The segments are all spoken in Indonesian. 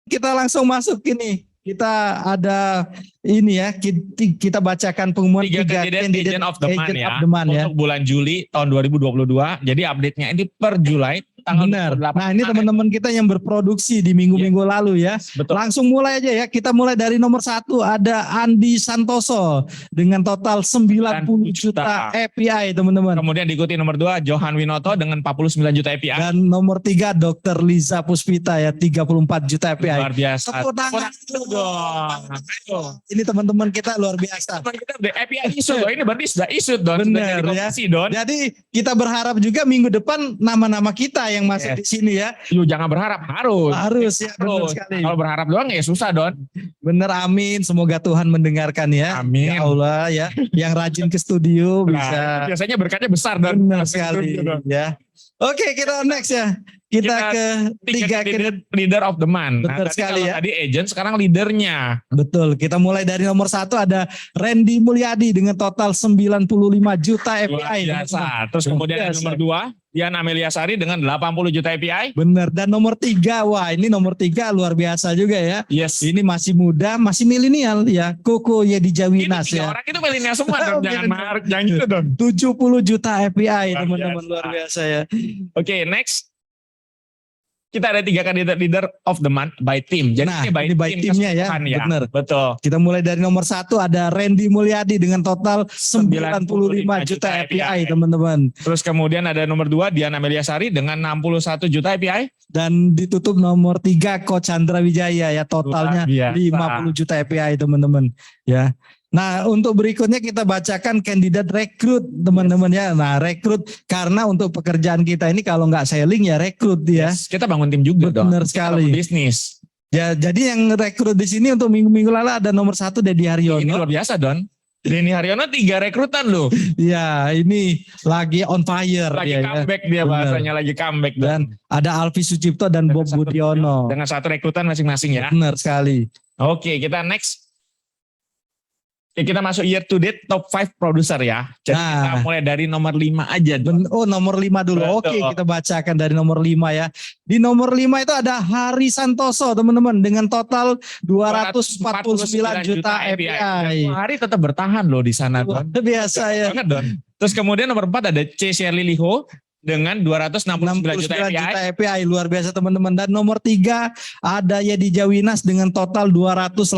Kita langsung masuk ini. Kita ada ini ya, kita bacakan pengumuman tiga kandidat agent of the month ya. Untuk bulan Juli tahun 2022. Jadi update-nya ini per Juli tanggal Benar. 28. Nah, ini teman-teman kita yang berproduksi di minggu-minggu lalu ya. Betul. Langsung mulai aja ya. Kita mulai dari nomor 1 ada Andi Santoso dengan total 90 juta API, teman-teman. Kemudian diikuti nomor 2 Johan Winoto dengan 49 juta API. Dan nomor 3 Dr. Liza Puspita ya 34 juta API. Luar biasa. Tepuk tangan dong. Ini teman-teman kita luar biasa. Teman kita udah API isu loh. Ini berarti sudah isu Don. Benar ya. Don. Jadi kita berharap juga minggu depan nama-nama kita yang masuk di sini ya. Yuk jangan berharap, harus. Harus ya, benar sekali. Kalau berharap doang ya susah Don. Bener, amin. Semoga Tuhan mendengarkan ya. Amin. Ya Allah ya. Yang rajin ke studio bisa. Biasanya berkatnya besar Don. Benar sekali ya. Oke, kita next ya. Kita ke tiga leader of the month. Betul sekali ya. Tadi agent, sekarang leadernya. Betul. Kita mulai dari nomor 1 ada Randy Mulyadi dengan total 95 juta API. Biasa. Terus kemudian nomor 2 Dian Amelia Sari dengan 80 juta API. Benar. Dan nomor 3, wah ini nomor 3 luar biasa juga ya. Yes. Ini masih muda, masih milenial ya. Koko Yedijawinas ya. Orang itu milenial semua Don. Jangan gitu Don. 70 juta API teman-teman, luar biasa ya. Oke, next. Kita ada 3 kandidat leader of the month by team. Jadi ini by timnya ya. Benar. Betul. Kita mulai dari nomor 1 ada Randy Mulyadi dengan total 95 juta API teman-teman. Terus kemudian ada nomor 2 Dian Amelia Sari dengan 61 juta API. Dan ditutup nomor 3 Coach Chandra Wijaya ya, totalnya 50 juta API teman-teman ya. Nah, untuk berikutnya kita bacakan kandidat rekrut teman-teman ya. Nah, rekrut karena untuk pekerjaan kita ini kalau nggak selling ya rekrut ya. Kita bangun tim juga dong. Benar sekali. Bisnis. Ya, jadi yang rekrut di sini untuk minggu-minggu lalu ada nomor 1 Dedi Haryono. Ini luar biasa Don. Denny Haryono 3 rekrutan loh. Ya, ini lagi on fire. Lagi comeback dia bahasanya, lagi comeback. Dan ada Alfi Sucipto dan Bob Budiono. Dengan 1 rekrutan masing-masing ya. Benar sekali. Oke, kita next. Kita masuk year to date top 5 produser ya. Jadi kita mulai dari nomor 5 aja. Nomor 5 dulu. Betul. Oke, kita bacakan dari nomor 5 ya. Di nomor 5 itu ada Hari Santoso teman-teman dengan total 249 juta API. Hari tetap bertahan loh di sana. Luar biasa ya. Terus kemudian nomor 4 ada C. Shirley Liho dengan 269 juta API. Luar biasa teman-teman. Dan nomor 3 ada Yedi Jawinas dengan total 280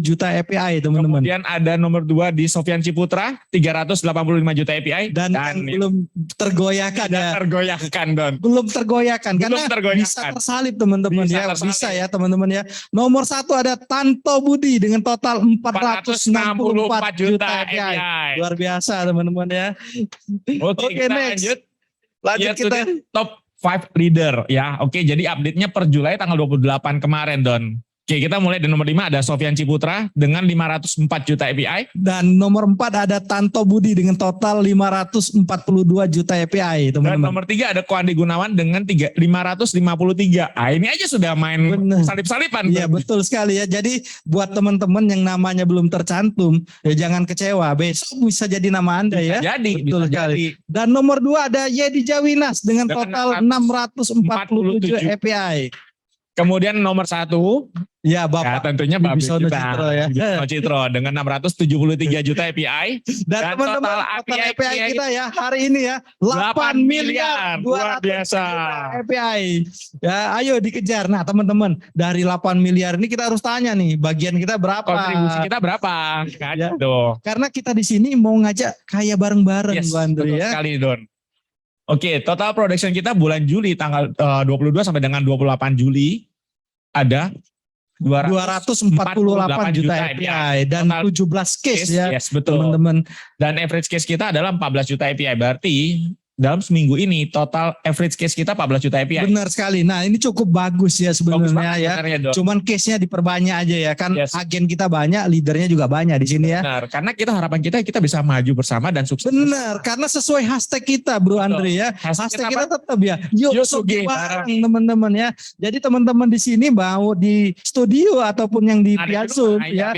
juta API teman-teman. Kemudian ada nomor 2 di Sofyan Ciputra 385 juta API. Dan yang belum tergoyahkan ya. Tergoyahkan Don. Belum tergoyahkan karena bisa tersalip teman-teman ya. Bisa ya teman-teman ya. Nomor 1 ada Tanto Budi dengan total 464 juta API. Luar biasa teman-teman ya. Oke, kita next. Lanjut kita top 5 leader ya. Oke, jadi update-nya per Juli tanggal 28 kemarin Don. Oke, kita mulai dari nomor 5 ada Sofyan Ciputra dengan 504 juta API. Dan nomor 4 ada Tanto Budi dengan total 542 juta API teman-teman. Dan nomor 3 ada Koandi Gunawan dengan 553. Ini aja sudah main salip-salipan. Iya betul sekali ya. Jadi buat teman-teman yang namanya belum tercantum ya jangan kecewa. Besok bisa jadi nama Anda bisa ya. Jadi, betul sekali. Dan nomor 2 ada Yedi Jawinas dengan total 647 API. Kemudian nomor 1 ya Bapak. Ya, tentunya Bapak Bibisono Citro ya. Citro dengan 673 juta API. Dan teman-teman total API kita ya hari ini ya 8 miliar luar biasa API. Ya ayo dikejar. Nah teman-teman dari 8 miliar ini kita harus tanya nih bagian kita berapa? Kontribusi kita berapa? Ya. Karena kita di sini mau ngajak kaya bareng-bareng Bu Andri ya. Sekali Don. Oke, total production kita bulan Juli tanggal 22 sampai dengan 28 Juli ada 248 juta API dan 17 case ya. Yes, betul. Teman-teman. Dan average case kita adalah 14 juta API. Berarti dalam seminggu ini total average case kita 14 juta API. Benar sekali. Nah ini cukup bagus ya sebenarnya ya. Cuman case-nya diperbanyak aja ya kan. Agen kita banyak, leadernya juga banyak di sini ya. Benar. Karena harapan kita bisa maju bersama dan sukses. Benar. Karena sesuai hashtag kita Bro Andri ya. Hashtag kita tetap ya. Yuk sugi bareng teman-teman ya. Jadi teman-teman di sini mau di studio ataupun yang di via Zoom ya.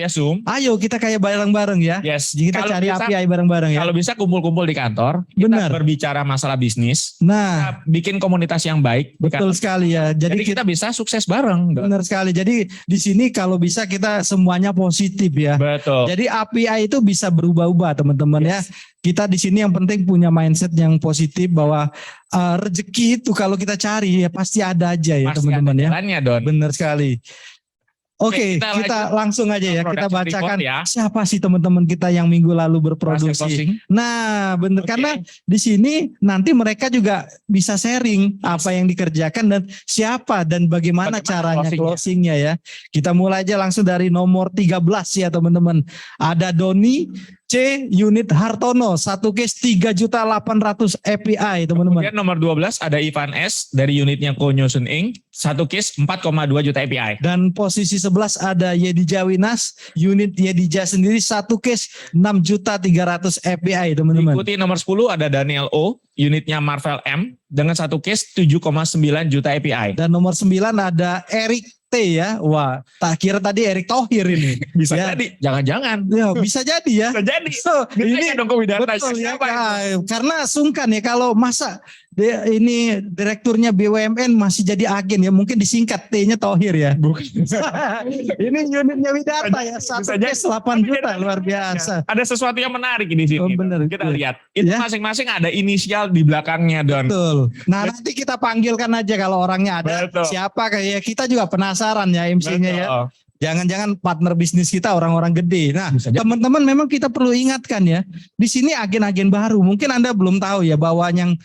Ayo kita kayak bareng-bareng ya. Yes. Kita cari API bareng-bareng ya. Kalau bisa kumpul-kumpul di kantor. Kita berbicara masalah bisnis, Nah, kita bikin komunitas yang baik. betul sekali ya. Jadi kita bisa sukses bareng. Benar sekali. Jadi di sini kalau bisa kita semuanya positif ya. Betul. Jadi API itu bisa berubah-ubah teman-teman ya. Kita di sini yang penting punya mindset yang positif bahwa rezeki itu kalau kita cari ya pasti ada aja ya teman-teman ya. Jalannya, Don. Benar sekali. Oke, kita langsung aja ya. Kita bacakan siapa sih teman-teman kita yang minggu lalu berproduksi. Nah, benar karena di sini nanti mereka juga bisa sharing apa yang dikerjakan dan siapa dan bagaimana caranya closingnya ya. Kita mulai aja langsung dari nomor 13 ya teman-teman. Ada Doni C unit Hartono, satu case 3.800.000 API teman-teman. Kemudian nomor 12 ada Ivan S dari unitnya Konyosun Inc. Satu case 4,2 juta API. Dan posisi 11 ada Yedija Winas, unit Yedija sendiri satu case 6.300.000 API teman-teman. Ikuti nomor 10 ada Daniel O, unitnya Marvel M dengan satu case 7,9 juta API. Dan nomor 9 ada Eric T ya. Wah, tak kira tadi Erick Thohir ini. Bisa ya. jadi, jangan-jangan. Ya, bisa jadi ya. Bisa jadi. So, ini dong betul ya. Karena sungkan ya kalau masa ini direkturnya BUMN masih jadi agen ya, mungkin disingkat T-nya Thohir ya. Bukan. Ini unitnya Widata ya, satu case 8 juta luar biasa. Ada sesuatu yang menarik di sini. Oh, bener. Kita lihat. Itu masing-masing ada inisial di belakangnya, Don. Betul. Nah, nanti kita panggilkan aja kalau orangnya ada. Betul. Siapa kayak kita juga penasaran ya MC-nya ya. Jangan-jangan partner bisnis kita orang-orang gede. Nah, teman-teman memang kita perlu ingatkan ya. Di sini agen-agen baru. Mungkin Anda belum tahu ya bahwa yang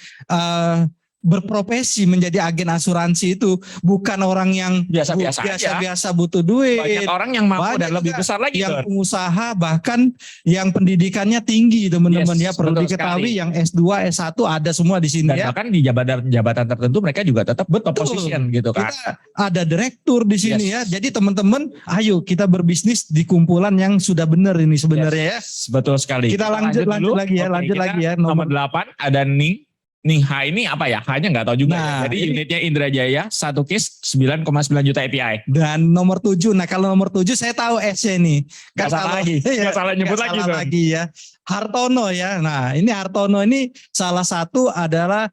berprofesi menjadi agen asuransi itu bukan orang yang biasa-biasa butuh duit. Banyak orang yang mampu dan lebih besar lagi. Yang pengusaha bahkan yang pendidikannya tinggi teman-teman ya. Perlu diketahui yang S2, S1 ada semua di sini dan ya. bahkan di jabatan tertentu mereka juga tetap top position gitu kan. Kita ada direktur di sini ya. Jadi teman-teman ayo kita berbisnis di kumpulan yang sudah benar ini sebenarnya ya. Betul sekali. Kita lanjut lagi ya. Lanjut lagi ya. Nomor 8 ada Ning H ini apa ya? Hanya nggak tahu juga. Nah, jadi unitnya Indrajaya satu case 9,9 juta API. Dan nomor 7. Nah kalau nomor 7 saya tahu S-nya nih. Gak salah lagi. Gak salah nyebut lagi ya. Hartono ya. Nah ini Hartono ini salah satu adalah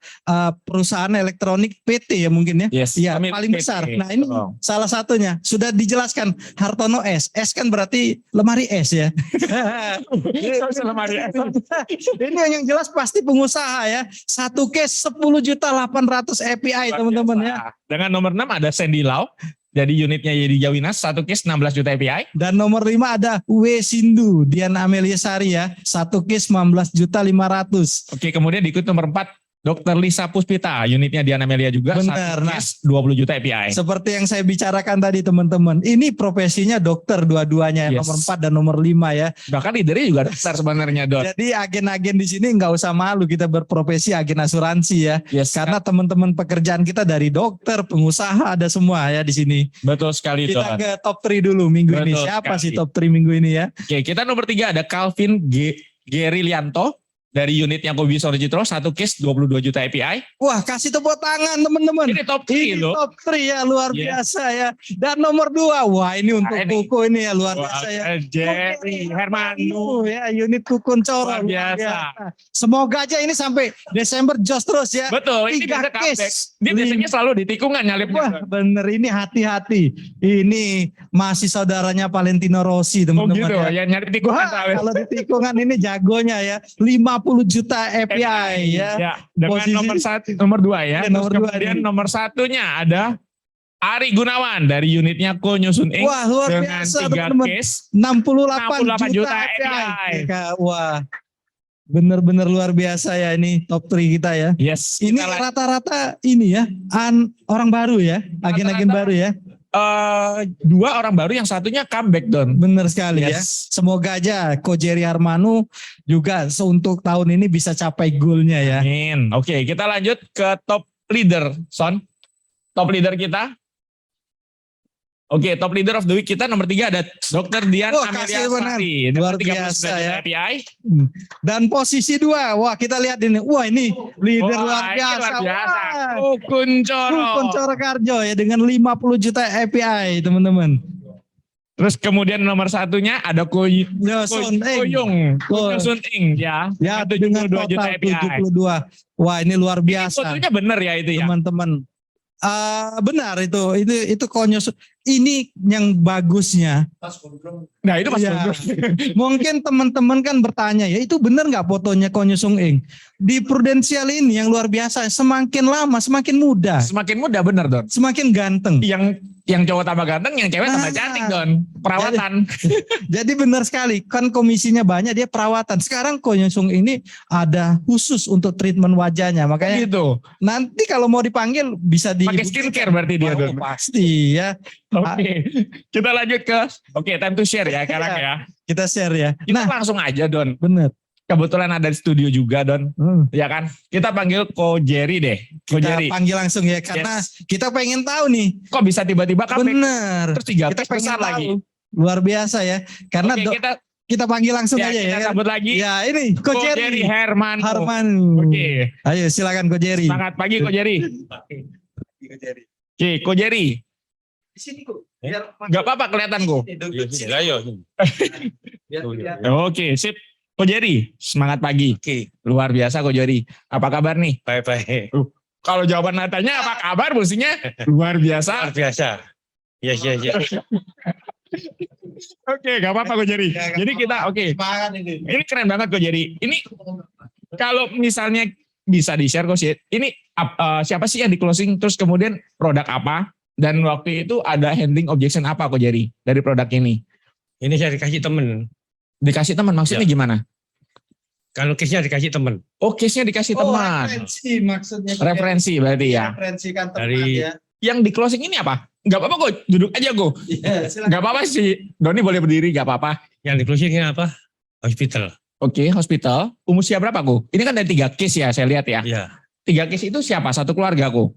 perusahaan elektronik PT ya mungkin ya. Yes. Ya paling PT. Besar. Nah ini salah satunya. Sudah dijelaskan Hartono S. S kan berarti lemari S ya. Lemari S. Ini yang jelas pasti pengusaha ya. Satu case 10.800.000 API teman-teman ya. Dengan nomor 6 ada Sandy Lau. Jadi unitnya Yedija Winas satu case 16 juta API. Dan nomor 5 ada W Sindu Diana Amelia Sari ya. Satu case 19.500.000. Oke, kemudian diikut nomor 4 Dr. Lisa Puspita, unitnya Diana Amelia juga. Benar, satu case 20 juta API. Seperti yang saya bicarakan tadi teman-teman. Ini profesinya dokter dua-duanya nomor 4 dan nomor 5 ya. Bahkan leadernya juga dokter sebenarnya, Dok. Jadi agen-agen di sini nggak usah malu kita berprofesi agen asuransi ya. Karena teman-teman pekerjaan kita dari dokter, pengusaha ada semua ya di sini. Betul sekali, Dok. Kita ke top 3 dulu minggu ini. Siapa sih top 3 minggu ini ya? Oke, kita nomor 3 ada Calvin Gerilianto. Dari unitnya Kobi Sorjitro, satu case 22 juta API. Wah, kasih tepuk tangan teman-teman. Ini top 3 loh. Top 3 ya, luar biasa ya. Dan nomor 2, wah ini untuk kuku ini ya, luar biasa ya. Jerry Hermanu. Ya, unit Kukun Coro. Luar biasa. Semoga aja ini sampai Desember jos terus ya. Betul, ini bisa comeback. Dia biasanya selalu di tikungan nyalipnya. Wah, bener, ini hati-hati. Ini masih saudaranya Valentino Rossi teman-teman. Oh gitu ya, nyari tikungan. Kalau di tikungan ini jagonya ya. 50 juta API ya. Dengan nomor 2 ya. Nomor 2. Kemudian nomor 1-nya ada Ari Gunawan dari unitnya Konyosun Inc. Wah, luar dengan biasa 3 teman-teman. case 68 juta API. Wah. Bener-bener luar biasa ya ini top 3 kita ya. Yes. Ini rata-rata ini ya. Orang baru ya. Agen-agen baru ya. 2 orang baru, yang satunya comeback, Don. Bener sekali ya. Semoga aja Ko Jerry Harmanu juga untuk tahun ini bisa capai goalnya ya. Amin. Oke, kita lanjut ke top leader, Son. Top leader kita. Oke, top leader of the week kita nomor 3 ada Dr. Dian Amelia Sari. Luar biasa ya. API. Dan posisi 2, wah kita lihat ini. Wah ini leader luar biasa. Kukun Coro. Kukun Coro Karjo ya dengan 50 juta API teman-teman. Terus kemudian nomor satunya ada Sun Koyung Sun Ing ya. Ya, dengan 72 juta total API. 72. Wah, ini luar biasa. Fotonya bener ya itu ya. Teman-teman. Benar itu Konyo. Ini yang bagusnya. Nah itu Mas Ya. Gondrong. Mungkin teman-teman kan bertanya ya, itu benar nggak fotonya Konyo Sung Ing? Di Prudential ini yang luar biasa, semakin lama semakin muda, Semakin muda bener Don. semakin ganteng. Yang cowok tambah ganteng, yang cewek tambah cantik Don. Perawatan. Jadi benar sekali, kan komisinya banyak, dia perawatan. Sekarang Konyo Sung ini ada khusus untuk treatment wajahnya, makanya Gitu. nanti kalau mau dipanggil bisa di Pakai skincare berarti dia Don. Pasti ya. Oke, kita lanjut ke time to share ya sekarang ya. Kita share ya. Kita langsung aja Don. Bener. Kebetulan ada di studio juga Don. Ya kan? Kita panggil Ko Jerry deh. Ko Kita Jerry. panggil langsung ya, karena kita pengen tahu nih. Kok bisa tiba-tiba comeback? Bener. Terus 3 Kita case pengen besar tahu. lagi. Luar biasa ya. Karena Oke, kita panggil langsung aja kita ya. sambut lagi. Ya ini Ko Jerry Herman. Oke. Ayo silakan Ko Jerry. Semangat pagi Ko Jerry. Oke, Ko Jerry. Di sini kok. Gak apa-apa kelihatan Ko. Oke, sip. Ko Jerry, semangat pagi. Oke, Luar biasa Ko Jerry. Apa kabar nih? baik-baik. Kalau jawaban natanya apa kabar, mestinya luar biasa. Luar biasa. Ya. Oke, gak apa-apa Ko Jerry. Jadi kita ini keren banget Ko Jerry. Ini kalau misalnya bisa di-share Ko Jerry, ini siapa sih yang di closing, terus kemudian produk apa, dan waktu itu ada handling objection apa Ko Jerry dari produk ini? Ini saya dikasih temen. Dikasih teman maksudnya gimana? Kalau case-nya dikasih temen. Oh, case-nya dikasih teman. Referensi maksudnya. Referensi berarti ya. Referensikan teman Dari- ya. Yang di closing ini apa? Gak apa-apa Ko, duduk aja Ko. Iya, silakan. Gak apa-apa sih, Doni boleh berdiri gak apa-apa. Yang di closing ini apa? Hospital. Oke, hospital. Usia berapa Ko? Ini kan ada 3 case ya, saya lihat ya. Iya. 3 case itu siapa? Satu keluarga Ko?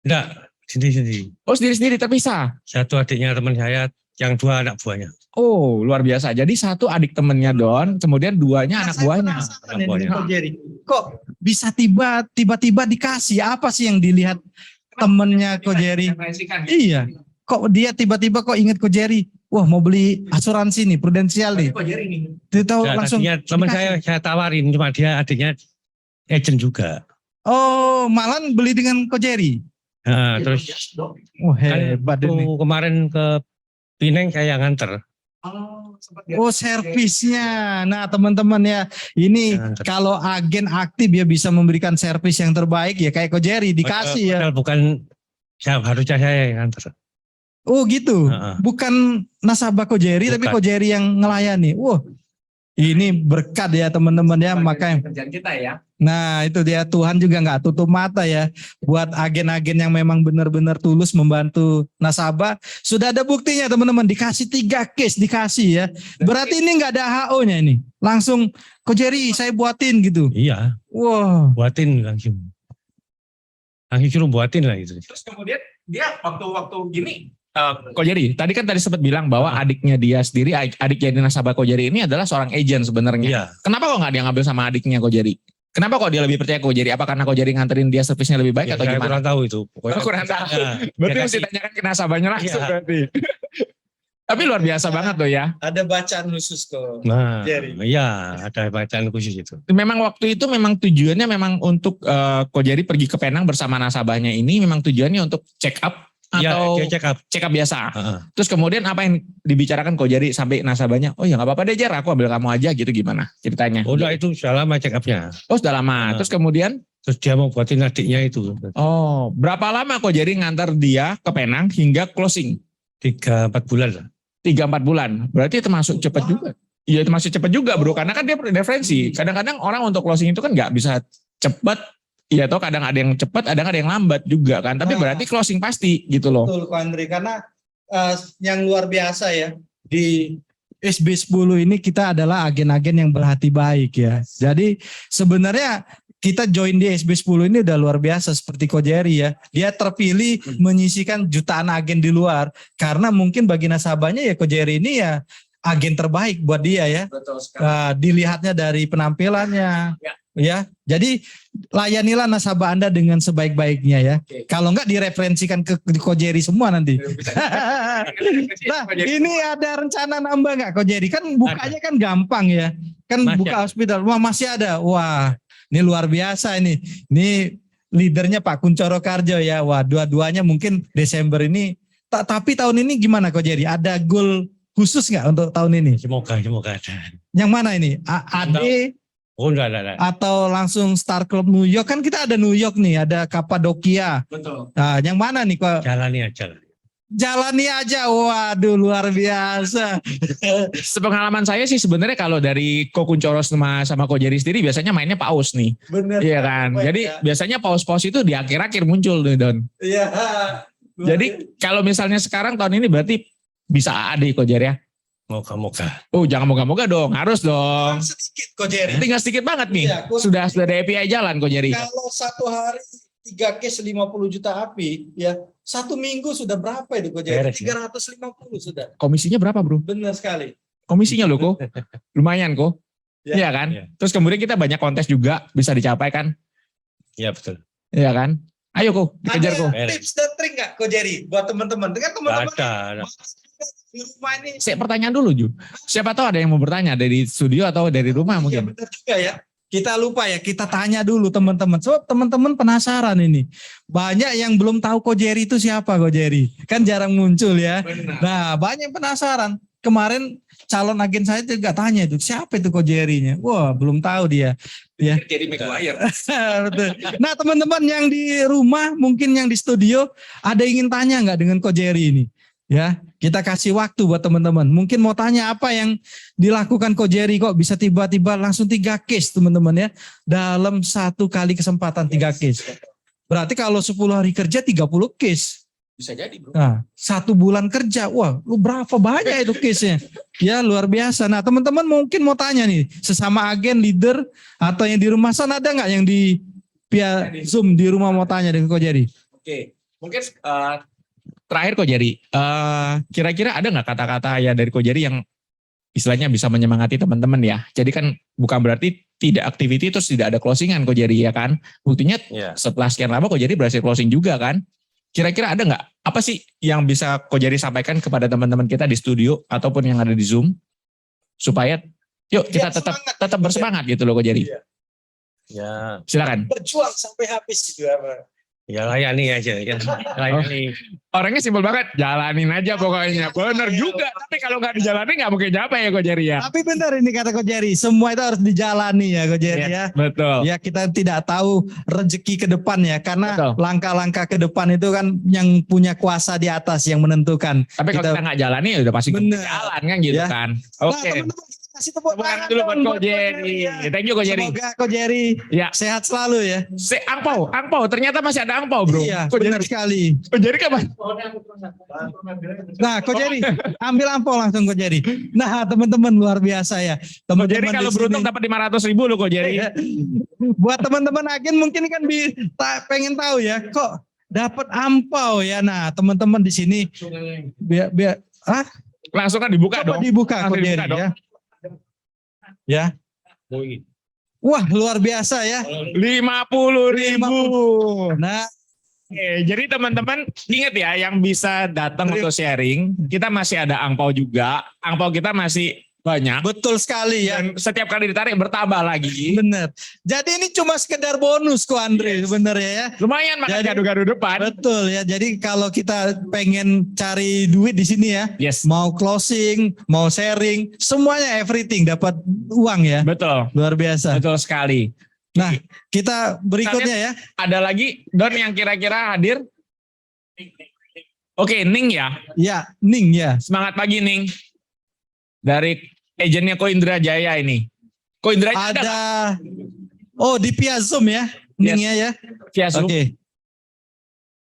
Enggak, sendiri-sendiri. Oh, sendiri-sendiri terpisah. Satu adiknya teman saya, yang 2 anak buahnya. Oh, luar biasa. Jadi 1 adik temennya Don, kemudian 2-nya anak Saya buahnya. penasaran ini, Buahnya. Ko Jerry. Kok bisa tiba-tiba dikasih apa sih yang dilihat temennya Ko Jerry? Iya. Kok dia tiba-tiba kok inget Ko Jerry? Wah, mau beli asuransi nih, Prudential nih. Dia tahu Ya, langsung. tadinya teman dikasih. saya tawarin, cuma dia adiknya agent juga. Oh, malah beli dengan Ko Jerry. Nah, terus Oh, kan hebat waktu ini. kemarin ke Pineng saya nganter. Oh, servisnya. Nah, teman-teman ya, ini Nganter. kalau agen aktif ya bisa memberikan servis yang terbaik ya, kayak Ko Jerry dikasih ya. Padahal bukan harusnya saya yang nganter. Oh gitu. Heeh. Bukan nasabah Ko Jerry, tapi Bukan. Ko Jerry yang ngelayani. Wah, ini berkat ya teman-teman ya, makanya. Kerjaan kita ya. Nah itu dia, Tuhan juga nggak tutup mata ya buat agen-agen yang memang benar-benar tulus membantu nasabah. Sudah ada buktinya teman-teman, dikasih 3 case dikasih ya. Berarti ini nggak ada HO-nya ini. Langsung Ko Jerry saya buatin gitu. Iya, Wah. buatin langsung. Langsung suruh buatin lah gitu. Terus kemudian dia waktu gini, Ko Jerry, tadi sempat bilang bahwa adiknya dia sendiri, adik jadi nasabah Ko Jerry ini adalah seorang agent sebenarnya. Iya. Kenapa kok nggak dia ngambil sama adiknya Ko Jerry? Kenapa kok dia lebih percaya Ko Jerry? Apa karena Ko Jerry nganterin dia servisnya lebih baik Ya, atau saya gimana? kurang tahu itu. Oh, kurang tahu. Ya, Berarti dia mesti kasih- tanyakan ke nasabahnya langsung Iya. berarti. Tapi luar biasa banget tuh ya. Ada bacaan khusus kok. Nah, Jerry. iya ada bacaan khusus itu. Memang waktu itu memang tujuannya memang untuk Ko Jerry pergi ke Penang bersama nasabahnya ini memang tujuannya untuk check up Iya, atau dia check up. check up biasa. Heeh. Terus kemudian apa yang dibicarakan Ko Jerry sampai nasabahnya, oh ya nggak apa-apa deh Jar, aku ambil kamu aja gitu, gimana ceritanya? Oh, enggak, itu sudah lama check upnya. Oh sudah lama. Terus kemudian, Terus dia mau buatin adiknya itu. oh berapa lama Ko Jerry ngantar dia ke Penang hingga closing? 3-4 bulan lah. 3-4 bulan. Berarti termasuk cepat juga. Iya termasuk cepat juga bro, karena kan dia referensi. Kadang-kadang orang untuk closing itu kan nggak bisa cepat. Iya toh kadang ada yang cepat, kadang ada yang lambat juga kan. Tapi Nah. berarti closing pasti gitu loh. Betul Ko Andre, karena yang luar biasa ya di SB10 ini kita adalah agen-agen yang berhati baik ya. Jadi sebenarnya kita join di SB10 ini udah luar biasa seperti Ko Jerry ya. Dia terpilih menyisikan jutaan agen di luar karena mungkin bagi nasabahnya ya Ko Jerry ini ya agen terbaik buat dia ya. Betul sekali. Dilihatnya dari penampilannya, Ya. ya. Jadi layanilah nasabah Anda dengan sebaik-baiknya ya. Kalau enggak direferensikan ke Ko Jerry semua nanti. Nah, ini ada rencana nambah nggak Ko Jerry? Kan bukanya kan gampang ya. Kan Masih buka hospital. Wah, masih ada. Wah, ini luar biasa ini. Ini leadernya Pak Kuncoro Karjo ya. Wah, dua-duanya mungkin Desember ini. Tapi tahun ini gimana Ko Jerry? Ada goal khusus nggak untuk tahun ini? Semoga ada. Yang mana ini? AD Oh enggak. atau langsung Star Club New York? Kan kita ada New York nih, ada Kapadokia. Betul. Nah, yang mana nih kok? Jalani aja. Jalani aja. Waduh, luar biasa. Sepengalaman saya sih sebenarnya kalau dari Ko Kuncoro sama Ko Jerry sendiri biasanya mainnya paus nih. Bener. Iya kan. Jadi biasanya paus-paus itu di akhir-akhir muncul nih Don. Iya. Jadi kalau misalnya sekarang tahun ini berarti bisa AD Ko Jerry ya. Moga-moga. Oh jangan moga-moga dong, harus dong. sedikit Ko Jerry. Tinggal sedikit banget nih. Iya, Sudah ada API jalan Ko Jerry. Kalau satu hari 3 case 50 juta api, ya satu minggu sudah berapa itu Ko Jerry? Beres, ya? 350 sudah. Komisinya berapa bro? Benar sekali. Komisinya loh kok. Lumayan kok. Ya. Iya kan? Iya. Terus kemudian kita banyak kontes juga bisa dicapai kan? Iya betul. Iya kan? Ayo kok, dikejar kok. Ada tips dan trik nggak Ko Jerry buat teman-teman? Kan teman-teman Ada. di rumah ini. Saya pertanyaan dulu Ju. Siapa tahu ada yang mau bertanya dari studio atau dari rumah Iya mungkin. benar juga ya. Kita lupa ya, kita tanya dulu teman-teman. Sebab teman-teman penasaran ini. Banyak yang belum tahu Ko Jerry itu siapa Ko Jerry. Kan jarang muncul ya. Nah, banyak yang penasaran. Kemarin calon agen saya juga tanya itu, siapa itu Ko Jerry-nya? Wah, belum tahu dia. Ya. Jadi Maguire. Betul. Nah, teman-teman yang di rumah, mungkin yang di studio, ada ingin tanya nggak dengan Ko Jerry ini? Ya, kita kasih waktu buat teman-teman. Mungkin mau tanya apa yang dilakukan Ko Jerry kok bisa tiba-tiba langsung 3 case teman-teman ya. Dalam 1 kali kesempatan 3 case. Berarti kalau 10 hari kerja 30 case. Bisa jadi bro. Nah, 1 bulan kerja, wah lu berapa banyak itu case-nya. Ya luar biasa. Nah teman-teman mungkin mau tanya nih, sesama agen, leader, atau yang di rumah sana ada nggak yang di via Zoom di rumah mau tanya dengan Ko Jerry? Oke, mungkin terakhir Ko Jerry, kira-kira ada nggak kata-kata ya dari Ko Jerry yang istilahnya bisa menyemangati teman-teman ya? Jadi kan bukan berarti tidak activity terus tidak ada closingan Ko Jerry ya kan? Buktinya setelah sekian lama Ko Jerry berhasil closing juga kan? Kira-kira ada nggak apa sih yang bisa Ko Jerry sampaikan kepada teman-teman kita di studio ataupun yang ada di Zoom supaya yuk kita tetap bersemangat gitu loh Ko Jerry. Ya. Silakan. Berjuang sampai habis gitu apa? Ya layani aja kan. Layani. Orangnya simpel banget, jalanin aja pokoknya. Bener juga, tapi kalau nggak dijalani nggak mungkin capek ya Ko Jerry ya. Tapi benar ini kata Ko Jerry, semua itu harus dijalani ya Ko Jerry ya. Betul. Ya kita tidak tahu rezeki ke depan ya, karena Betul. langkah-langkah ke depan itu kan yang punya kuasa di atas yang menentukan. Tapi kalau kita nggak jalani ya udah pasti Bener. jalan kan gitu Ya. kan. Nah, Oke. teman-teman, kita kasih tepuk Tepuk tangan tangan dulu dong buat Ko buat Jerry. ya. Thank you Ko Jerry. Semoga Ko Jerry Ya. sehat selalu ya. Angpau, ternyata masih ada angpau bro. Iya, Ko benar Jerry, sekali. Ko Jerry kapan? Nah, Ko Jerry, ambil ampau langsung Ko Jerry. Nah, teman-teman luar biasa ya. Ko Jerry Teman-teman kalau di beruntung sini. dapat 500.000 loh Ko Jerry. Buat teman-teman agen mungkin kan pengen tahu ya, kok dapat ampau ya. Nah, teman-teman di sini biar Langsung kan dibuka coba dong. dibuka Ko Langsung dibuka Jerry dong. ya. Ya. Wah, luar biasa ya. 50.000. Nah, Oke, jadi teman-teman ingat ya yang bisa datang untuk sharing, kita masih ada angpau juga. Angpau kita masih banyak. betul sekali ya. Dan setiap kali ditarik bertambah lagi. Bener. Jadi ini cuma sekedar bonus kok Andre sebenarnya ya. Lumayan makan Jadi- gado-gado depan. Betul ya. Jadi kalau kita pengen cari duit di sini ya, Yes, mau closing, mau sharing, semuanya everything dapat uang ya. betul. Luar biasa. Betul sekali. Nah, kita berikutnya ya. Ada lagi Don yang kira-kira hadir? Oke, Ning ya. Ya, Ning ya. Semangat pagi Ning. Dari agennya Ko Indra Jaya ini. Ko Indra Jaya ada Ada oh di via Zoom ya. Ningnya ya. via Zoom. Oke.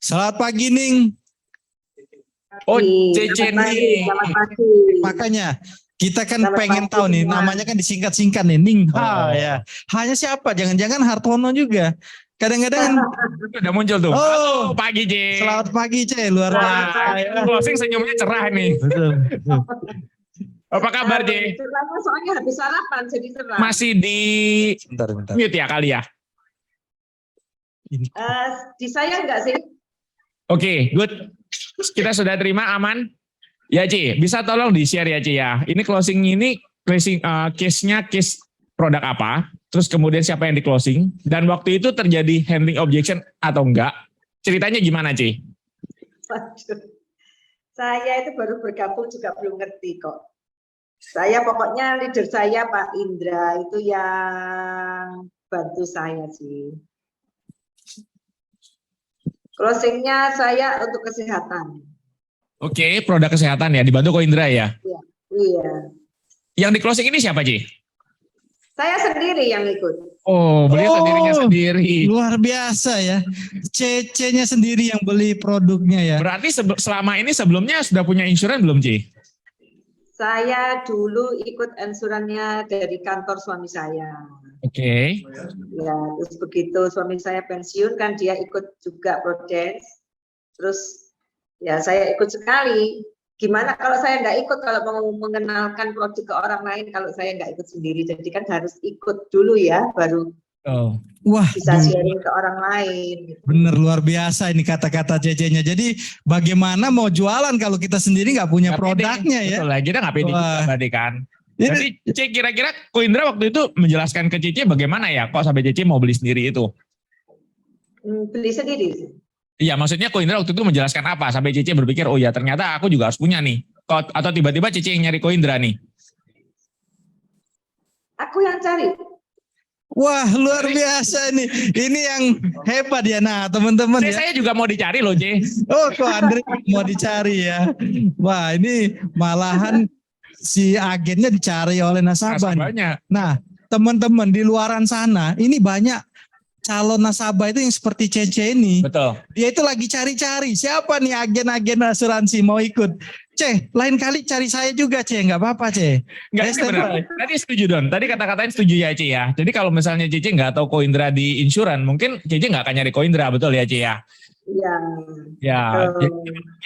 Selamat pagi Ning. Oh, Cece Ning. Selamat pagi. Makanya kita kan Selamat pengen pagi tahu nih, semua. namanya kan disingkat-singkat nih, Ning Ha Oh. ya. Hanya siapa? Jangan-jangan Hartono juga. Kadang-kadang, Udah muncul tuh. Oh. Halo, pagi C. selamat pagi Ce, luar Wah, biasa. closing senyumnya cerah nih. Betul. Apa kabar, C? Terutama soalnya habis sarapan jadi terang. Masih di Bentar. mute ya kali ya? Di saya enggak sih? Oke, good. Kita sudah terima, aman? Ya, C. Bisa tolong di-share ya, C ya. Ini closing ini, case-nya case produk apa, terus kemudian siapa yang di-closing, dan waktu itu terjadi handling objection atau enggak. Ceritanya gimana, C? Waduh. Saya itu baru bergabung juga belum ngerti kok. Saya pokoknya leader saya Pak Indra itu yang bantu saya sih. Closingnya saya untuk kesehatan. Oke, produk kesehatan ya, dibantu Ko Indra ya. Iya. Yang di closing ini siapa, Ci? Saya sendiri yang ikut. Oh, beliau dirinya sendiri. Luar biasa ya. CC-nya sendiri yang beli produknya ya. Berarti selama ini sebelumnya sudah punya insuran belum, Ci? Saya dulu ikut ansurannya dari kantor suami saya. Oke. Ya, terus begitu suami saya pensiun kan dia ikut juga Prodens. Terus ya saya ikut sekali. Gimana kalau saya nggak ikut, kalau mau mengenalkan produk ke orang lain, kalau saya nggak ikut sendiri. Jadi kan harus ikut dulu ya, baru Wah, bisa sharing ke orang lain. bener luar biasa ini kata-kata CC-nya. Jadi bagaimana mau jualan kalau kita sendiri nggak punya Nggak produknya pede. ya? Betul lah, kita nggak pede juga berarti kan. Ini- Jadi C, kira-kira Ko Indra waktu itu menjelaskan ke Cici bagaimana ya kok sampai Cici mau beli sendiri itu? Beli sendiri. Iya, maksudnya Ko Indra waktu itu menjelaskan apa sampai Cici berpikir, oh ya ternyata aku juga harus punya nih. Atau tiba-tiba Cici yang nyari Ko Indra nih? Aku yang cari. Wah, luar biasa ini. Ini yang hebat ya. Nah, teman-teman ya. Saya juga mau dicari loh, C. Oh, kok Andre mau dicari ya. Wah, ini malahan si agennya dicari oleh nasabah. Nasabahnya. Nah, teman-teman di luaran sana, ini banyak calon nasabah itu yang seperti Cece ini. Betul. Dia itu lagi cari-cari. Siapa nih agen-agen asuransi mau ikut? Lain kali cari saya juga, nggak apa-apa, Enggak, ini benar. Tadi setuju, Don. Tadi kata-katain setuju ya, Ci ya. Jadi kalau misalnya Cici nggak tahu Ko Indra di insuran, mungkin Cici nggak akan nyari Ko Indra, betul ya, Ci ya? Iya. Ya,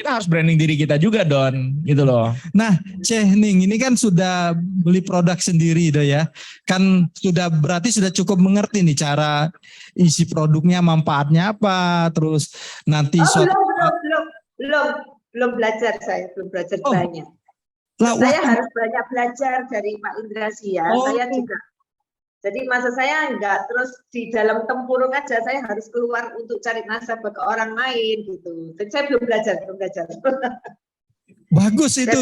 kita harus branding diri kita juga, Don. Gitu loh. Nah, Ning, ini kan sudah beli produk sendiri deh ya. Kan berarti sudah cukup mengerti nih cara isi produknya, manfaatnya apa, terus nanti Belum belajar saya, belum belajar banyak. Lah, Saya harus banyak belajar dari Pak Indra sih ya. Saya juga. Jadi masa saya enggak terus di dalam tempurung aja, saya harus keluar untuk cari nasabah ke orang lain gitu. Jadi saya belum belajar. Bagus itu,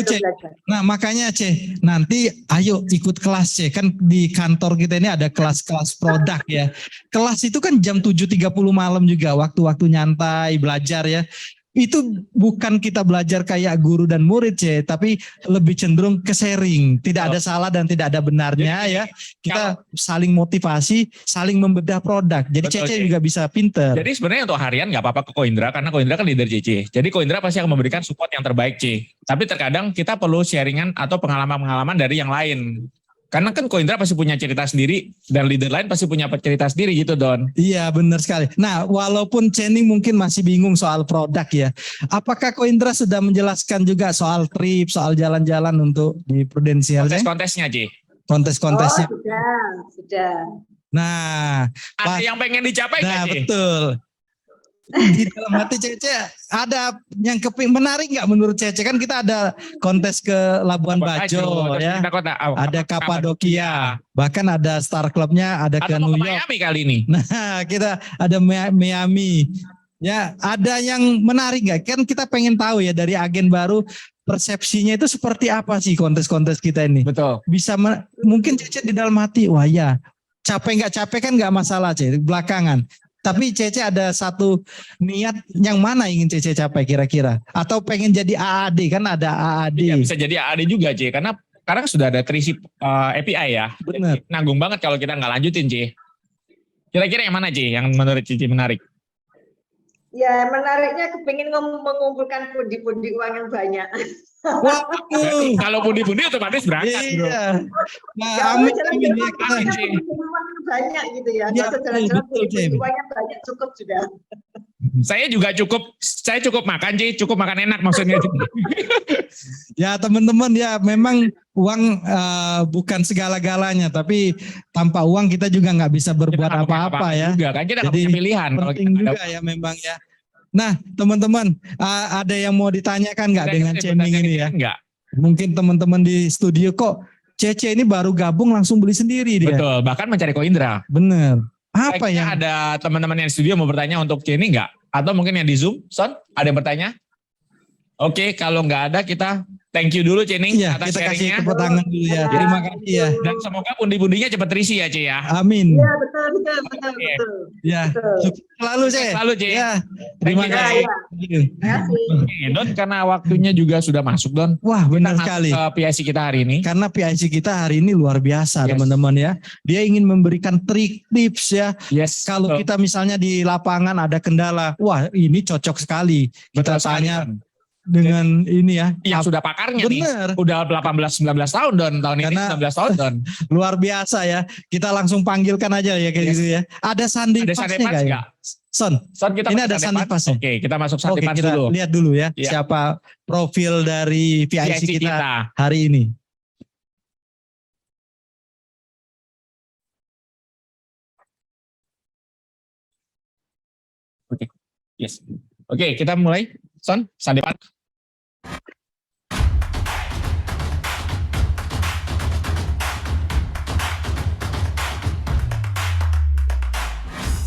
Nah, makanya nanti ayo ikut kelas, kan di kantor kita ini ada kelas-kelas produk ya. Kelas itu kan jam 7.30 malam juga, waktu-waktu nyantai, belajar ya. Itu bukan kita belajar kayak guru dan murid, tapi lebih cenderung ke sharing. Tidak ada salah dan tidak ada benarnya ya. Kita saling motivasi, saling membedah produk. Jadi Cece juga bisa pinter. Jadi sebenarnya untuk harian nggak apa-apa ke Ko Indra, karena Ko Indra kan leader Cici. Jadi Ko Indra pasti akan memberikan support yang terbaik, C. Tapi terkadang kita perlu sharingan atau pengalaman-pengalaman dari yang lain. Karena kan Ko Indra pasti punya cerita sendiri dan leader lain pasti punya cerita sendiri gitu, Don. Iya, benar sekali. Nah, walaupun Ning mungkin masih bingung soal produk ya. Apakah Ko Indra sudah menjelaskan juga soal trip, soal jalan-jalan untuk di Prudensial? Kontes-kontesnya, C. Kontes-kontesnya. Sudah. Nah, ada yang pengen dicapai nggak, nah, C? betul. Di dalam hati Cece ada yang menarik nggak menurut Cece? Kan kita ada kontes ke Labuan Bajo ya, ada Kapadokia, bahkan ada Star Clubnya, ada ke New York. Miami kali ini. Nah, kita ada Miami. Ya, ada yang menarik nggak? Kan kita pengen tahu ya dari agen baru persepsinya itu seperti apa sih kontes-kontes kita ini? Betul. Bisa mungkin Cece di dalam hati, wah ya capek nggak capek kan nggak masalah belakangan. Tapi Cece ada satu niat yang mana ingin Cece capai kira-kira? Atau pengen jadi AAD, kan ada AAD. Ya, bisa jadi AAD juga, C. Karena sekarang sudah ada terisi API ya. Benar. Nanggung banget kalau kita nggak lanjutin, C. Kira-kira yang mana, C? Yang menurut Cici menarik? Ya, menariknya kepingin mengumpulkan pundi-pundi uang yang banyak. Wah, kalau pundi-pundi otomatis berangkat, bro. Iya. Nah, amin ya, banyak gitu ya. Ya, Jalan-jalan betul, uangnya banyak cukup sudah. Saya juga cukup makan sih, cukup makan enak maksudnya. Ya teman-teman ya memang uang bukan segala-galanya, tapi tanpa uang kita juga nggak bisa berbuat Kita nggak punya apa-apa ya. Juga kan kita nggak Jadi punya pilihan. Kalau penting kita nggak juga ya memang ya. Nah teman-teman ada yang mau ditanyakan nggak ada dengan yang Ceming ini ya? Enggak. Mungkin teman-teman di studio kok CC ini baru gabung langsung beli sendiri dia. Betul, bahkan mencari Ko Indra. Bener. Apa Kayaknya yang ada teman-teman yang di studio mau bertanya untuk Ceni enggak? Atau mungkin yang di Zoom, Son, ada yang bertanya? Oke, kalau nggak ada kita thank you dulu Ceni Iya, atas kita kasih sharingnya. tepuk tangan dulu ya. Iya. Terima kasih ya. Dan semoga pundi-pundinya cepat terisi ya, Ce ya. Amin. Iya, betul, betul, betul, Oke. betul. Ya, Betul. sukses selalu Ce. Selalu, Ce. Ya, terima Thank you, kasih. Terima kasih. Oke, Don, karena waktunya juga sudah masuk, Don. Wah, Kita benar masuk sekali. ke PIC kita hari ini. Karena PIC kita hari ini luar biasa Yes. teman-teman ya. Dia ingin memberikan trik tips ya. Yes. Kalau betul. kita misalnya di lapangan ada kendala, wah ini cocok sekali. Kita Betul sekali, tanya Don. dengan ini ya. Yang sudah pakarnya Bener. nih. Udah 18-19 tahun, Don. Tahun Karena- ini 19 tahun, Don. Luar biasa ya. Kita langsung panggilkan aja ya kayak Yes. gitu ya. Ada sandi Ada pasnya Sunday Pass nggak ya? nggak? Son, Son, kita Ini masuk ada Sunday Sunday Pass. Pass ya? Oke, kita masuk Sunday oke Pass kita dulu. lihat dulu ya Iya. siapa profil dari PIC PIC kita hari ini. Yes. Oke, kita mulai. Son, Sunday Pass.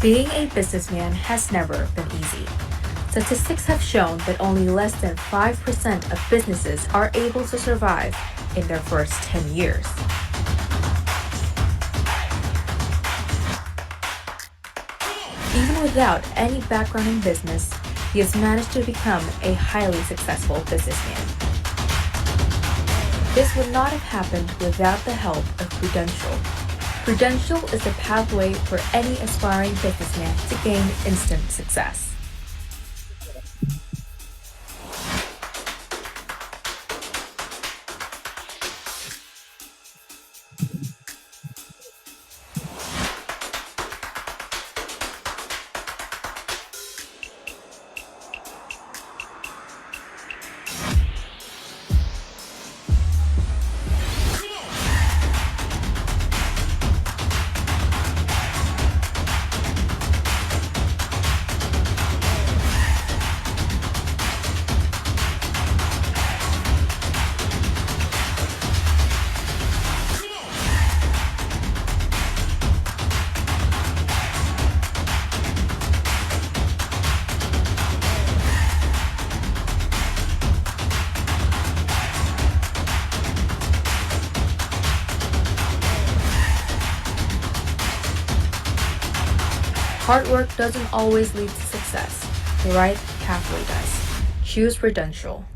Being a businessman has never been easy. Statistics have shown that only less than 5% of businesses are able to survive in their first 10 years. Even without any background in business, he has managed to become a highly successful businessman. This would not have happened without the help of Prudential. Prudential is the pathway for any aspiring businessman to gain instant success. Hard work doesn't always lead to success. The right pathway does. Choose Prudential.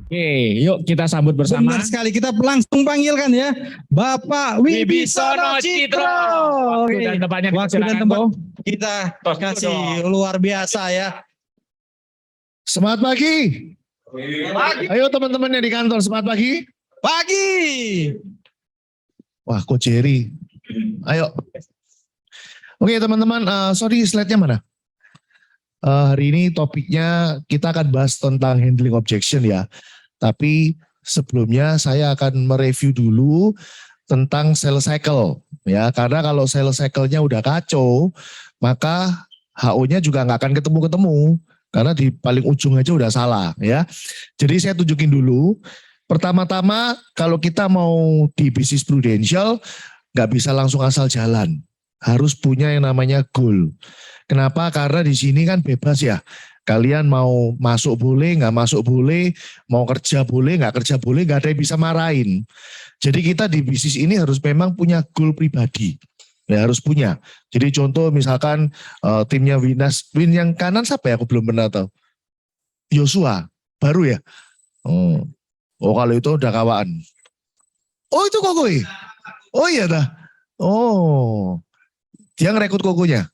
Oke, yuk kita sambut bersama. Benar sekali, kita langsung panggilkan ya Bapak Wibisono Citro. Waktu Oke. dan tempatnya Waktu dan dipersilakan, tempat Bo. kita Tos dulu kasih dong. luar biasa ya. Semangat pagi. Ayo teman-teman yang di kantor, semangat pagi. Pagi. Wah, Coach Jerry. Ayo. Oke teman-teman, sorry slide-nya mana? Hari ini topiknya kita akan bahas tentang handling objection ya. Tapi sebelumnya saya akan mereview dulu tentang sales cycle. Ya, karena kalau sales cycle-nya udah kacau, maka HO-nya juga nggak akan ketemu-ketemu. Karena di paling ujung aja udah salah ya. Jadi saya tunjukin dulu. Pertama-tama kalau kita mau di bisnis prudential, nggak bisa langsung asal jalan. Harus punya yang namanya goal. Kenapa? Karena di sini kan bebas ya. Kalian mau masuk boleh, nggak masuk boleh, mau kerja boleh, nggak kerja boleh, nggak ada yang bisa marahin. Jadi kita di bisnis ini harus memang punya goal pribadi. Ya harus punya. Jadi contoh misalkan timnya Winas, Win yang kanan siapa ya? Aku belum pernah tahu. Joshua, baru ya? Oh kalau itu udah kawaan. Oh itu Kokoi? Oh iya dah. Oh, dia ngerekrut Kokonya.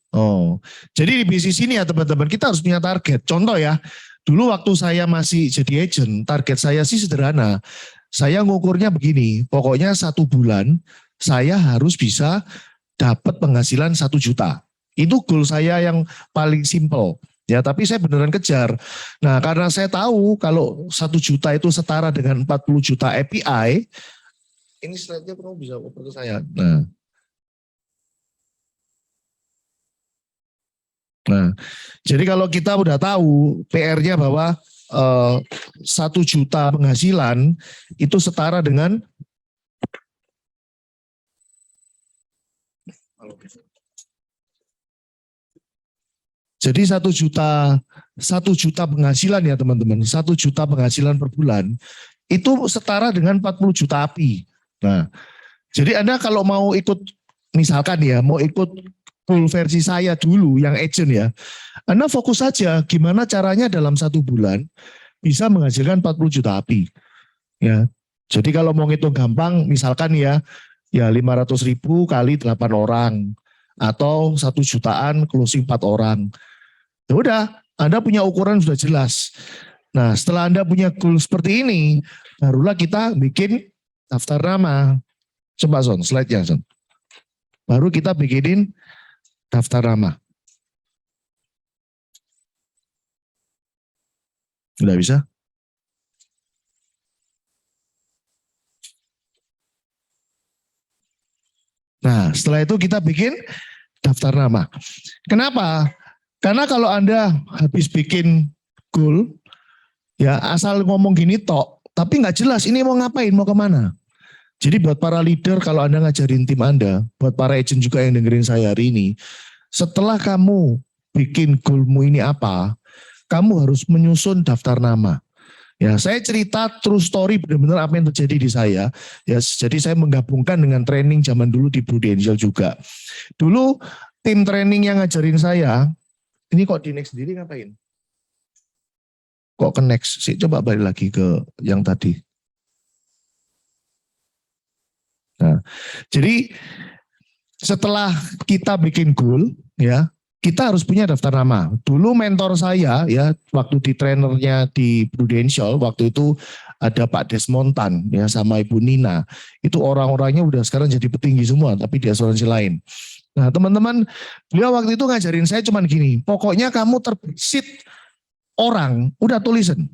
Oh, jadi di bisnis ini ya teman-teman kita harus punya target. Contoh ya, dulu waktu saya masih jadi agent, target saya sih sederhana. Saya ngukurnya begini, pokoknya 1 bulan saya harus bisa dapat penghasilan 1 juta. Itu goal saya yang paling simple. Ya, tapi saya beneran kejar. Nah, karena saya tahu kalau 1 juta itu setara dengan 40 juta API, ini slide-nya kamu bisa oper ke saya. Nah, jadi kalau kita udah tahu PR-nya bahwa 1 juta penghasilan itu setara dengan jadi 1 juta penghasilan ya teman-teman, 1 juta penghasilan per bulan itu setara dengan 40 juta API. Nah, jadi Anda kalau mau ikut, misalkan ya, mau ikut full versi saya dulu yang agent ya, Anda fokus saja gimana caranya dalam 1 bulan bisa menghasilkan 40 juta API. Ya, jadi kalau mau ngitung gampang, misalkan ya 500.000 kali 8 orang atau 1 jutaan closing 4 orang. Ya udah, Anda punya ukuran sudah jelas. Nah, setelah Anda punya goal seperti ini, barulah kita bikin daftar nama. Coba Son, slide-nya Son. Baru kita bikinin daftar nama. Udah bisa? Nah, setelah itu kita bikin daftar nama. Kenapa? Karena kalau Anda habis bikin goal, ya asal ngomong gini tok, tapi nggak jelas ini mau ngapain, mau kemana. Jadi buat para leader, kalau Anda ngajarin tim Anda, buat para agent juga yang dengerin saya hari ini, setelah kamu bikin goalmu ini apa, kamu harus menyusun daftar nama. Ya, saya cerita true story benar-benar apa yang terjadi di saya. Ya, jadi saya menggabungkan dengan training zaman dulu di Prudential juga. Dulu tim training yang ngajarin saya, ini kok di next sendiri ngapain? Kok ke next sih? Coba balik lagi ke yang tadi. Nah, jadi setelah kita bikin goal, ya, kita harus punya daftar nama. Dulu mentor saya ya, waktu di trainernya di Prudential, waktu itu ada Pak Desmontan ya sama Ibu Nina. Itu orang-orangnya udah sekarang jadi petinggi semua, tapi di asuransi lain. Nah teman-teman, beliau waktu itu ngajarin saya cuman gini, pokoknya kamu terbesit orang, udah tulisan.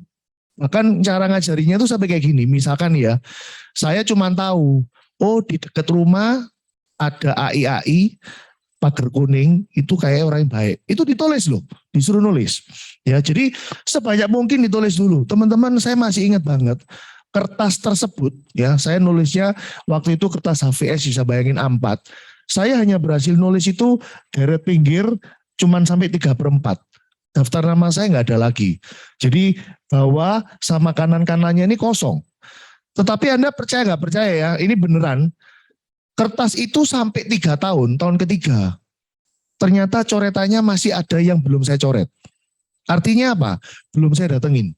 Bahkan cara ngajarinya itu sampai kayak gini, misalkan ya, saya cuman tahu, oh di dekat rumah ada AI, pagar kuning itu kayak orang yang baik. Itu ditulis loh, disuruh nulis. Ya, jadi sebanyak mungkin ditulis dulu. Teman-teman, saya masih ingat banget kertas tersebut ya, saya nulisnya waktu itu kertas HVS bisa bayangin A4. Saya hanya berhasil nulis itu deret pinggir cuman sampai 3/4. Daftar nama saya nggak ada lagi. Jadi bawah sama kanan-kanannya ini kosong. Tetapi Anda percaya nggak percaya ya, ini beneran. Kertas itu sampai 3 tahun, tahun ketiga. Ternyata coretannya masih ada yang belum saya coret. Artinya apa? Belum saya datengin.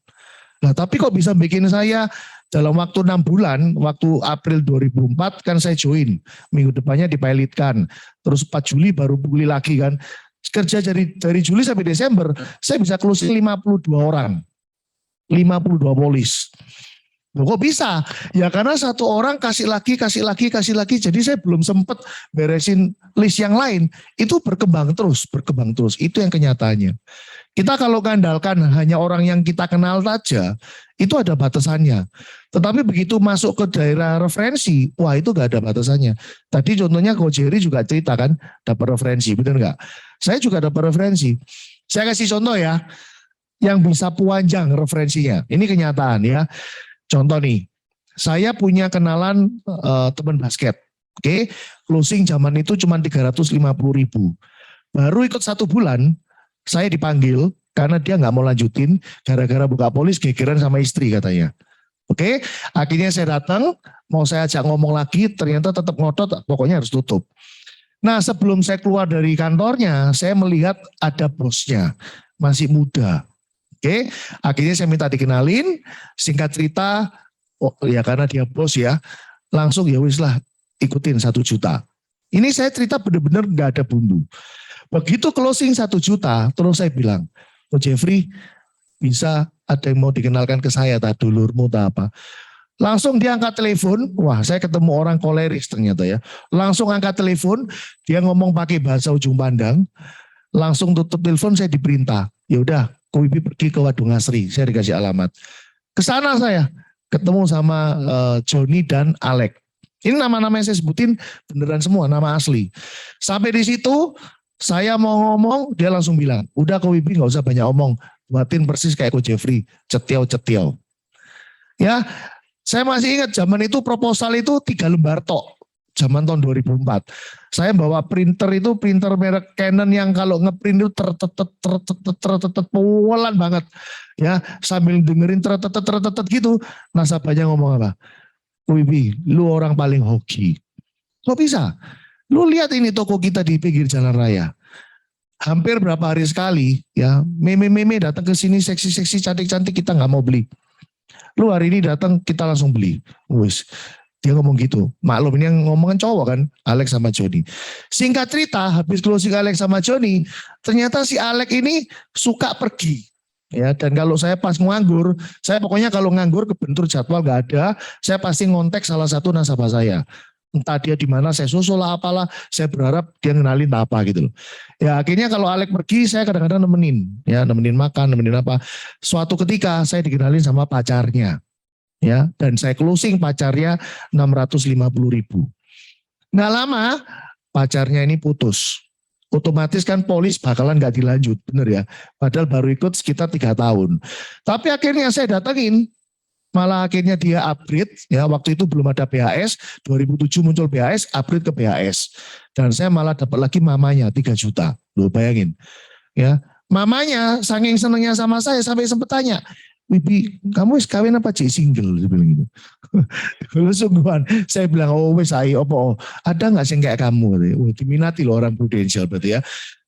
Nah tapi kok bisa bikin saya dalam waktu 6 bulan, waktu April 2004 kan saya join. Minggu depannya dipilotkan. Terus 4 Juli baru pulih lagi kan. Kerja dari Juli sampai Desember, saya bisa closing 52 orang. 52 polis. Loh, kok bisa? Ya karena satu orang kasih lagi. Jadi saya belum sempat beresin list yang lain. Itu berkembang terus. Itu yang kenyataannya. Kita kalau ngandalkan hanya orang yang kita kenal saja, itu ada batasannya. Tetapi begitu masuk ke daerah referensi, wah itu gak ada batasannya. Tadi contohnya Ko Jerry juga cerita kan, dapat referensi, benar nggak? Saya juga dapat referensi. Saya kasih contoh ya, yang bisa panjang referensinya. Ini kenyataan ya. Contoh nih, saya punya kenalan teman basket. Oke, closing zaman itu cuma 350.000. Baru ikut 1 bulan, saya dipanggil karena dia nggak mau lanjutin gara-gara buka polis gegeran sama istri katanya. Oke, akhirnya saya datang, mau saya ajak ngomong lagi, ternyata tetap ngotot, pokoknya harus tutup. Nah sebelum saya keluar dari kantornya, saya melihat ada bosnya, masih muda. Oke, akhirnya saya minta dikenalin, singkat cerita, oh ya karena dia bos ya, langsung ya wis lah ikutin 1 juta. Ini saya cerita benar-benar nggak ada bumbu. Begitu closing 1 juta, terus saya bilang, oh Jeffrey, bisa ada yang mau dikenalkan ke saya, tak dulurmu tak apa. Langsung dia angkat telepon, wah saya ketemu orang koleris ternyata ya. Langsung angkat telepon, dia ngomong pakai bahasa ujung pandang, langsung tutup telepon, saya diperintah. Ya udah, Ko Wibi pergi ke Wadung Asri, saya dikasih alamat. Ke sana saya ketemu sama Joni dan Alek. Ini nama-nama yang saya sebutin beneran semua, nama asli. Sampai di situ saya mau ngomong, dia langsung bilang, udah Ko Wibi nggak usah banyak omong, buatin persis kayak Ko Jeffrey, cetiau-cetiau. Ya, saya masih ingat zaman itu proposal itu 3 lembar tok. Zaman tahun 2004. Saya bawa printer itu, printer merek Canon yang kalau ngeprint itu tertetet pelan banget. Ya, sambil dengerin tertetet gitu. Nasabahnya ngomong apa? Wibi, lu orang paling hoki. Kok bisa? Lu lihat ini toko kita di pinggir jalan raya. Hampir berapa hari sekali, ya, meme-meme datang ke sini seksi-seksi cantik-cantik kita nggak mau beli. Lu hari ini datang kita langsung beli. Wis, dia ngomong gitu. Maklum ini yang ngomongan cowok kan, Alex sama Joni. Singkat cerita, habis closing Alex sama Joni, ternyata si Alex ini suka pergi. Ya, dan kalau saya pas nganggur, saya pokoknya kalau nganggur kebentur jadwal nggak ada, saya pasti ngontek salah satu nasabah saya. Entah dia di mana, saya susul lah apalah, saya berharap dia ngenalin apa gitu loh. Ya akhirnya kalau Alex pergi, saya kadang-kadang nemenin, ya nemenin makan, nemenin apa. Suatu ketika saya dikenalin sama pacarnya, ya, dan saya closing pacarnya 650.000. Nggak lama pacarnya ini putus. Otomatis kan polis bakalan nggak dilanjut, bener ya. Padahal baru ikut sekitar 3 tahun. Tapi akhirnya saya datengin, malah akhirnya dia upgrade, ya waktu itu belum ada BHS, 2007 muncul BHS, upgrade ke BHS. Dan saya malah dapat lagi mamanya 3 juta, loh bayangin. Ya, mamanya saking senengnya sama saya sampai sempet tanya, Wibi, kamu wis kawin apa cik single? Dia bilang gitu. Kalau sungguhan, saya bilang, oh wis ayo, ada nggak sih kayak kamu? Oh, diminati loh orang Prudential berarti ya.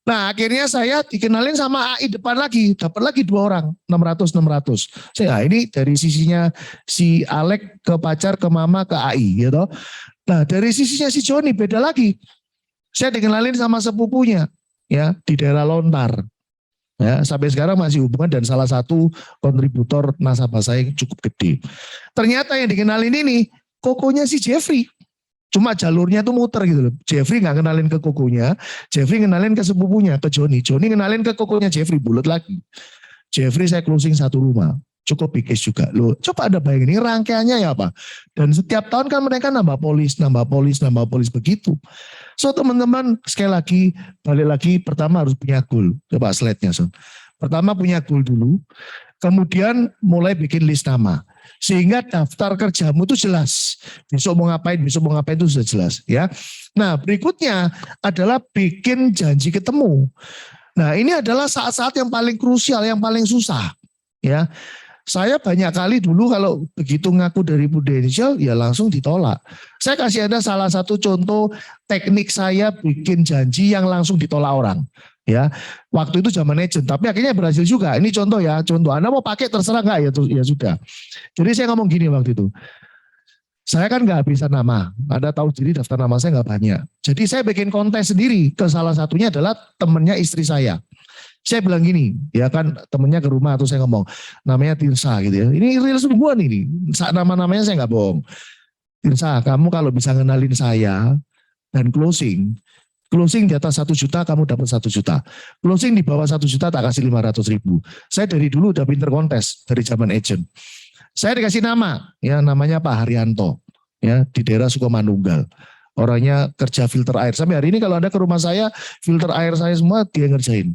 Nah akhirnya saya dikenalin sama AI depan lagi, dapat lagi 2 orang, 600. Saya ini dari sisinya si Alek ke pacar, ke mama, ke AI gitu. Nah dari sisinya si Joni beda lagi. Saya dikenalin sama sepupunya ya di daerah Lontar. Ya, sampai sekarang masih hubungan dan salah satu kontributor nasabah saya yang cukup gede. Ternyata yang dikenalin ini kokonya si Jeffrey. Cuma jalurnya tuh muter gitu loh. Jeffrey nggak kenalin ke kokonya, Jeffrey kenalin ke sepupunya, ke Joni. Joni kenalin ke kokonya Jeffrey, bulat lagi. Jeffrey saya closing 1 rumah. Cukup big case juga. Loh, coba ada bayangin ini rangkaiannya ya apa. Dan setiap tahun kan mereka nambah polis begitu. So teman-teman sekali lagi, balik lagi pertama harus punya goal. Coba slide-nya Son. Pertama punya goal dulu, kemudian mulai bikin list nama. Sehingga daftar kerjamu itu jelas. Besok mau ngapain itu sudah jelas. Ya. Nah berikutnya adalah bikin janji ketemu. Nah ini adalah saat-saat yang paling krusial, yang paling susah. Ya. Saya banyak kali dulu kalau begitu ngaku dari Prudential ya langsung ditolak. Saya kasih Anda salah satu contoh teknik saya bikin janji yang langsung ditolak orang. Ya, waktu itu zaman agent, tapi akhirnya berhasil juga. Ini contoh ya, contoh. Anda mau pakai terserah nggak ya sudah. Jadi saya ngomong gini waktu itu. Saya kan nggak bisa nama. Anda tahu jadi daftar nama saya nggak banyak. Jadi saya bikin konten sendiri. Ke salah satunya adalah temennya istri saya. Saya bilang gini, ya kan temennya ke rumah atau saya ngomong, namanya Tirsa gitu ya. Ini real semua nih, nama-namanya saya nggak bohong. Tirsa, kamu kalau bisa ngenalin saya dan closing di atas 1 juta kamu dapat 1 juta. Closing di bawah 1 juta tak kasih 500.000. Saya dari dulu udah pinter kontes dari zaman agent. Saya dikasih nama, ya namanya Pak Haryanto, ya di daerah Sukomanunggal. Orangnya kerja filter air. Sampai hari ini kalau Anda ke rumah saya, filter air saya semua dia ngerjain.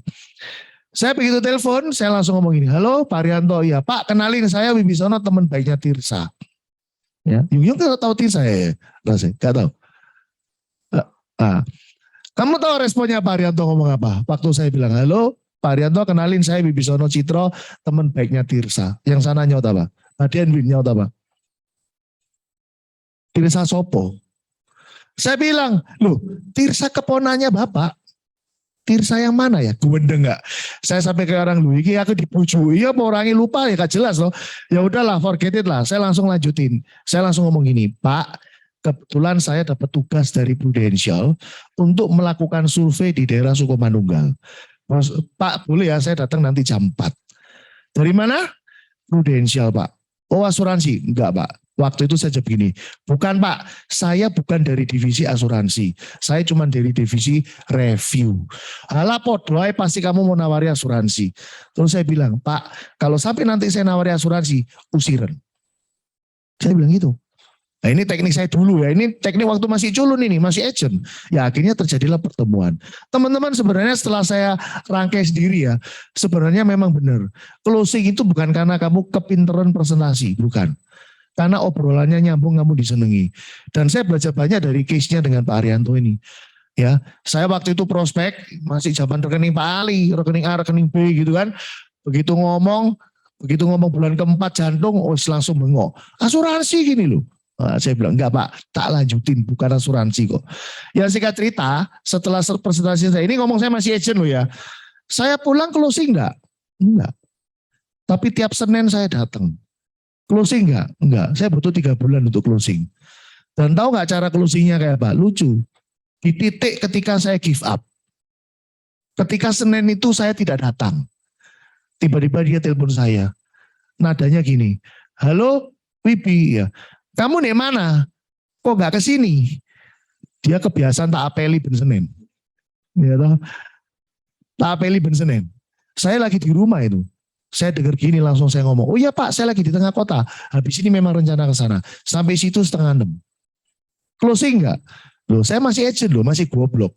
Saya begitu telepon, saya langsung ngomong gini, halo Pak Arianto, ya Pak kenalin saya Wibisono teman baiknya Tirsa. Ya, Yung nggak tahu Tirsa ya? Nggak tahu. Nah, kamu tahu responnya Pak Arianto ngomong apa? Waktu saya bilang, halo Pak Arianto kenalin saya Wibisono Citro teman baiknya Tirsa. Yang sana nyaut apa? Badian Win nyaut apa? Tirsa Sopo. Saya bilang, loh Tirsa keponanya Bapak. Tirsa yang mana ya? Gue enggak. Saya sampai ke orang lu, iki aku dipujui, apa orangnya lupa ya gak jelas loh. Ya udahlah, forget it lah. Saya langsung lanjutin. Saya langsung ngomong gini, Pak, kebetulan saya dapat tugas dari Prudential untuk melakukan survei di daerah Sukomanunggal. Pak, boleh ya saya datang nanti jam 4. Dari mana? Prudential Pak. Oh asuransi? Enggak Pak. Waktu itu saya jawab gini, bukan Pak, saya bukan dari divisi asuransi, saya cuma dari divisi review. Alah podoy pasti kamu mau nawari asuransi. Terus saya bilang, Pak, kalau sampai nanti saya nawari asuransi, usiran. Saya bilang gitu. Nah ini teknik saya dulu ya, ini teknik waktu masih culun ini, masih agent. Ya akhirnya terjadilah pertemuan. Teman-teman sebenarnya setelah saya rangkai sendiri ya, sebenarnya memang benar. Closing itu bukan karena kamu kepinteran presentasi, bukan. Karena obrolannya nyambung, kamu disenangi. Dan saya belajar banyak dari case-nya dengan Pak Arianto ini. Ya, saya waktu itu prospek, masih zaman rekening Pak Ali, rekening A, rekening B gitu kan. Begitu ngomong bulan keempat jantung, langsung bengok. Asuransi gini loh. Nah, saya bilang, enggak Pak, tak lanjutin, bukan asuransi kok. Yang singkat cerita, setelah presentasi saya ini ngomong saya masih agent loh ya. Saya pulang closing enggak? Enggak. Tapi tiap Senin saya datang. Closing enggak? Enggak. Saya butuh 3 bulan untuk closing. Dan tahu enggak cara closingnya kayak apa? Lucu. Di titik ketika saya give up. Ketika Senin itu saya tidak datang. Tiba-tiba dia telepon saya. Nadanya gini. Halo Wibi ya. Kamu nih mana? Kok enggak kesini? Dia kebiasaan tak apeli ben Senin. Ya toh. Tak apeli ben Senin. Saya lagi di rumah itu. Saya dengar gini langsung saya ngomong, oh iya Pak saya lagi di tengah kota, habis ini memang rencana ke sana, sampai situ 5:30. Closing enggak? Loh saya masih agent loh, masih goblok.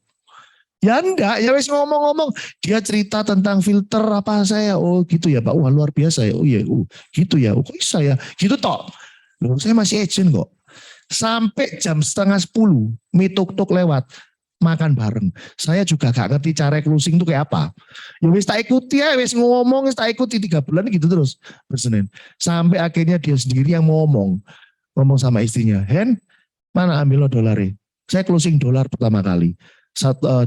Ya enggak, ya wes ngomong-ngomong, dia cerita tentang filter apa saya, oh gitu ya Pak, wah luar biasa ya, oh iya, gitu ya, oh kok bisa ya, gitu toh. Loh saya masih agent kok. Sampai jam 9:30, tuk-tuk lewat. Makan bareng. Saya juga gak ngerti cara closing itu kayak apa. Ya wis tak ikuti ya, wis ngomong, wis tak ikuti 3 bulan gitu terus bersenin. Sampai akhirnya dia sendiri yang ngomong sama istrinya, Hen, mana ambil lo dolarnya? Saya closing dolar pertama kali.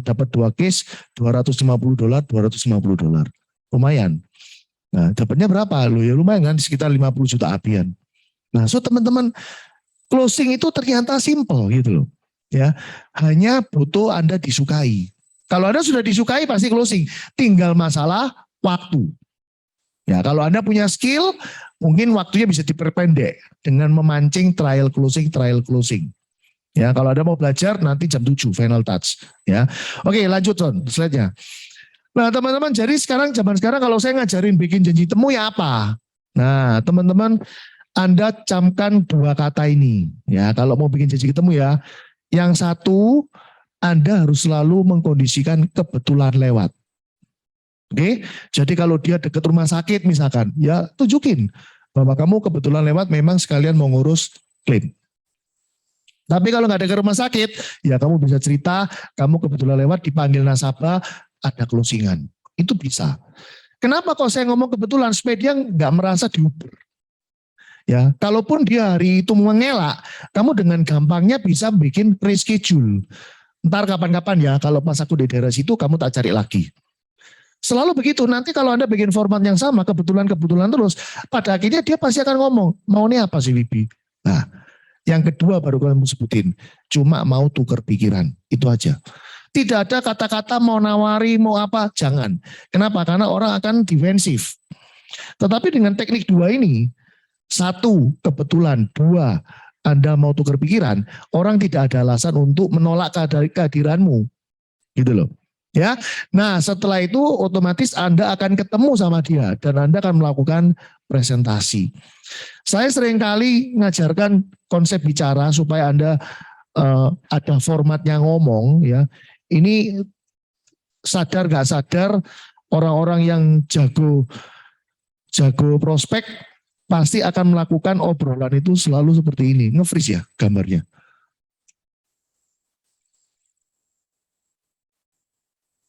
Dapat 2 case, $250, $250. Lumayan. Nah, dapatnya berapa? Lo ya lumayan kan, sekitar 50 juta apian. Nah, so teman-teman, closing itu ternyata simple gitu loh. Ya, hanya butuh Anda disukai. Kalau Anda sudah disukai pasti closing. Tinggal masalah waktu. Ya, kalau Anda punya skill, mungkin waktunya bisa diperpendek dengan memancing trial closing. Ya, kalau Anda mau belajar nanti jam 7 final touch. Ya, oke lanjut Ton, slide-nya. Nah teman-teman, jadi zaman sekarang kalau saya ngajarin bikin janji temu ya apa? Nah teman-teman, Anda camkan 2 kata ini. Ya, kalau mau bikin janji ketemu ya. Yang satu, Anda harus selalu mengkondisikan kebetulan lewat. Oke, jadi kalau dia dekat rumah sakit misalkan, ya tunjukin bahwa kamu kebetulan lewat memang sekalian mau ngurus klaim. Tapi kalau nggak ada ke rumah sakit, ya kamu bisa cerita, kamu kebetulan lewat dipanggil nasabah, ada closingan. Itu bisa. Kenapa kok saya ngomong kebetulan? Supaya dia nggak merasa diuber. Ya, kalaupun dia hari itu mengelak, kamu dengan gampangnya bisa bikin reschedule. Ntar kapan-kapan ya, kalau pas aku di daerah situ, kamu tak cari lagi. Selalu begitu, nanti kalau Anda bikin format yang sama, kebetulan terus, pada akhirnya dia pasti akan ngomong, mau ini apa sih Wibi? Nah, yang kedua baru kamu sebutin, cuma mau tukar pikiran, itu aja. Tidak ada kata-kata mau nawari, mau apa, jangan. Kenapa? Karena orang akan defensif. Tetapi dengan teknik 2 ini, 1, kebetulan. 2, Anda mau tukar pikiran, orang tidak ada alasan untuk menolak kehadiranmu. Gitu loh. Ya. Nah, setelah itu otomatis Anda akan ketemu sama dia dan Anda akan melakukan presentasi. Saya seringkali ngajarkan konsep bicara supaya Anda ada formatnya ngomong ya. Ini sadar gak sadar orang-orang yang jago prospek pasti akan melakukan obrolan itu selalu seperti ini. Nge-freeze ya gambarnya.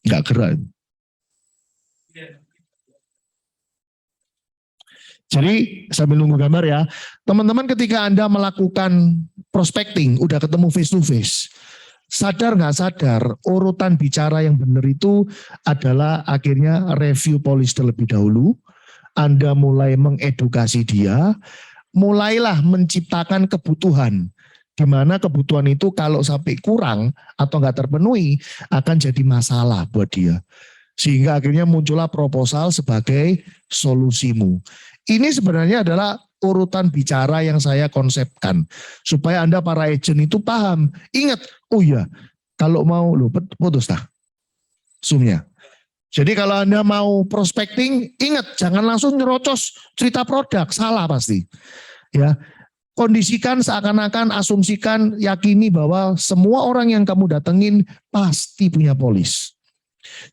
Nggak gerak. Jadi sambil nunggu gambar ya. Teman-teman ketika Anda melakukan prospecting, udah ketemu face to face. Sadar nggak sadar, urutan bicara yang benar itu adalah akhirnya review polis terlebih dahulu. Anda mulai mengedukasi dia, mulailah menciptakan kebutuhan. Di mana kebutuhan itu kalau sampai kurang atau nggak terpenuhi akan jadi masalah buat dia. Sehingga akhirnya muncullah proposal sebagai solusimu. Ini sebenarnya adalah urutan bicara yang saya konsepkan. Supaya Anda para agent itu paham. Ingat, oh iya, kalau mau, putus dah Zoom-nya. Jadi kalau Anda mau prospecting, ingat jangan langsung nyerocos cerita produk, salah pasti. Ya, kondisikan seakan-akan, asumsikan, yakini bahwa semua orang yang kamu datengin pasti punya polis.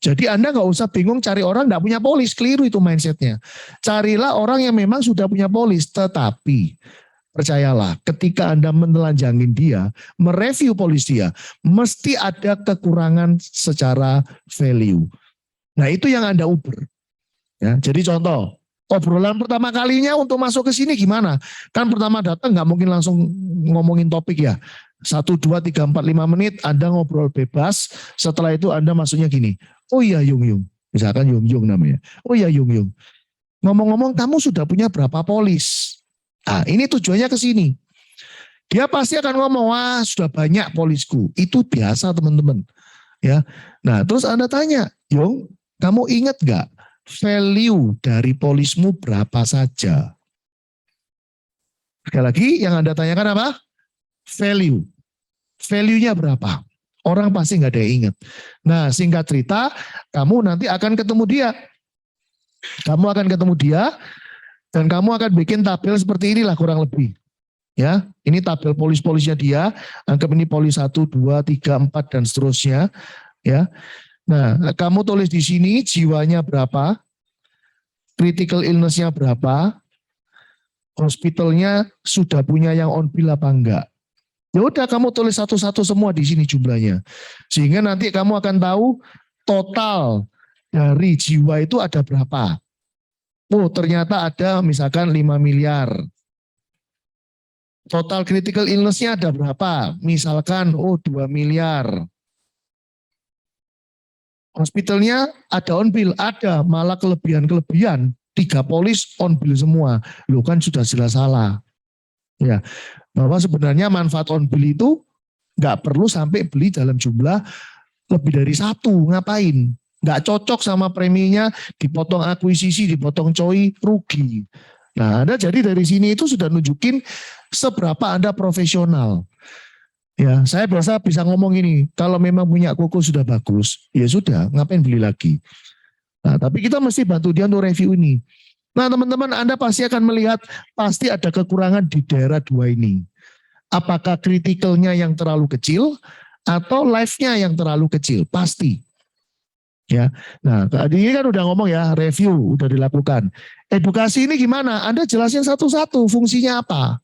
Jadi Anda nggak usah bingung cari orang nggak punya polis, keliru itu mindsetnya. Carilah orang yang memang sudah punya polis, tetapi percayalah ketika Anda menelanjangin dia, mereview polis dia, mesti ada kekurangan secara value. Nah itu yang Anda uber. Ya, jadi contoh, obrolan pertama kalinya untuk masuk ke sini gimana? Kan pertama datang nggak mungkin langsung ngomongin topik ya. 1, 2, 3, 4, 5 menit Anda ngobrol bebas. Setelah itu Anda masuknya gini. Oh iya Yung. Misalkan Yung namanya. Oh iya Yung. Ngomong-ngomong kamu sudah punya berapa polis? Nah ini tujuannya ke sini. Dia pasti akan ngomong, wah sudah banyak polisku. Itu biasa teman-teman. Ya. Nah terus Anda tanya, Yung kamu ingat gak value dari polismu berapa saja? Sekali lagi yang Anda tanyakan apa? Value. Value-nya berapa? Orang pasti nggak ada yang ingat. Nah, singkat cerita, kamu nanti akan ketemu dia. Kamu akan ketemu dia, dan kamu akan bikin tabel seperti inilah kurang lebih. Ya, ini tabel polis-polisnya dia. Anggap ini polis 1, 2, 3, 4, dan seterusnya. Ya. Nah, kamu tulis di sini jiwanya berapa, critical illness-nya berapa, hospitalnya sudah punya yang on bill apa enggak. Ya udah kamu tulis satu-satu semua di sini jumlahnya. Sehingga nanti kamu akan tahu total dari jiwa itu ada berapa. Oh ternyata ada misalkan 5 miliar. Total critical illness-nya ada berapa? Misalkan 2 miliar. Hospitalnya ada on bill, ada malah kelebihan-kelebihan. 3 polis on bill semua. Loh kan sudah jelas salah. Ya, bahwa sebenarnya manfaat on bill itu nggak perlu sampai beli dalam jumlah lebih dari 1. Ngapain? Nggak cocok sama preminya, dipotong akuisisi, dipotong COI, rugi. Nah, Anda jadi dari sini itu sudah nunjukin seberapa Anda profesional. Ya, saya biasa bisa ngomong ini, kalau memang punya kuku sudah bagus, ya sudah, ngapain beli lagi. Nah, tapi kita mesti bantu dia untuk review ini. Nah teman-teman Anda pasti akan melihat pasti ada kekurangan di daerah 2 ini. Apakah kritikalnya yang terlalu kecil atau life-nya yang terlalu kecil? Pasti. Ya. Nah tadi kan udah ngomong ya, review udah dilakukan. Edukasi ini gimana? Anda jelasin satu-satu fungsinya apa.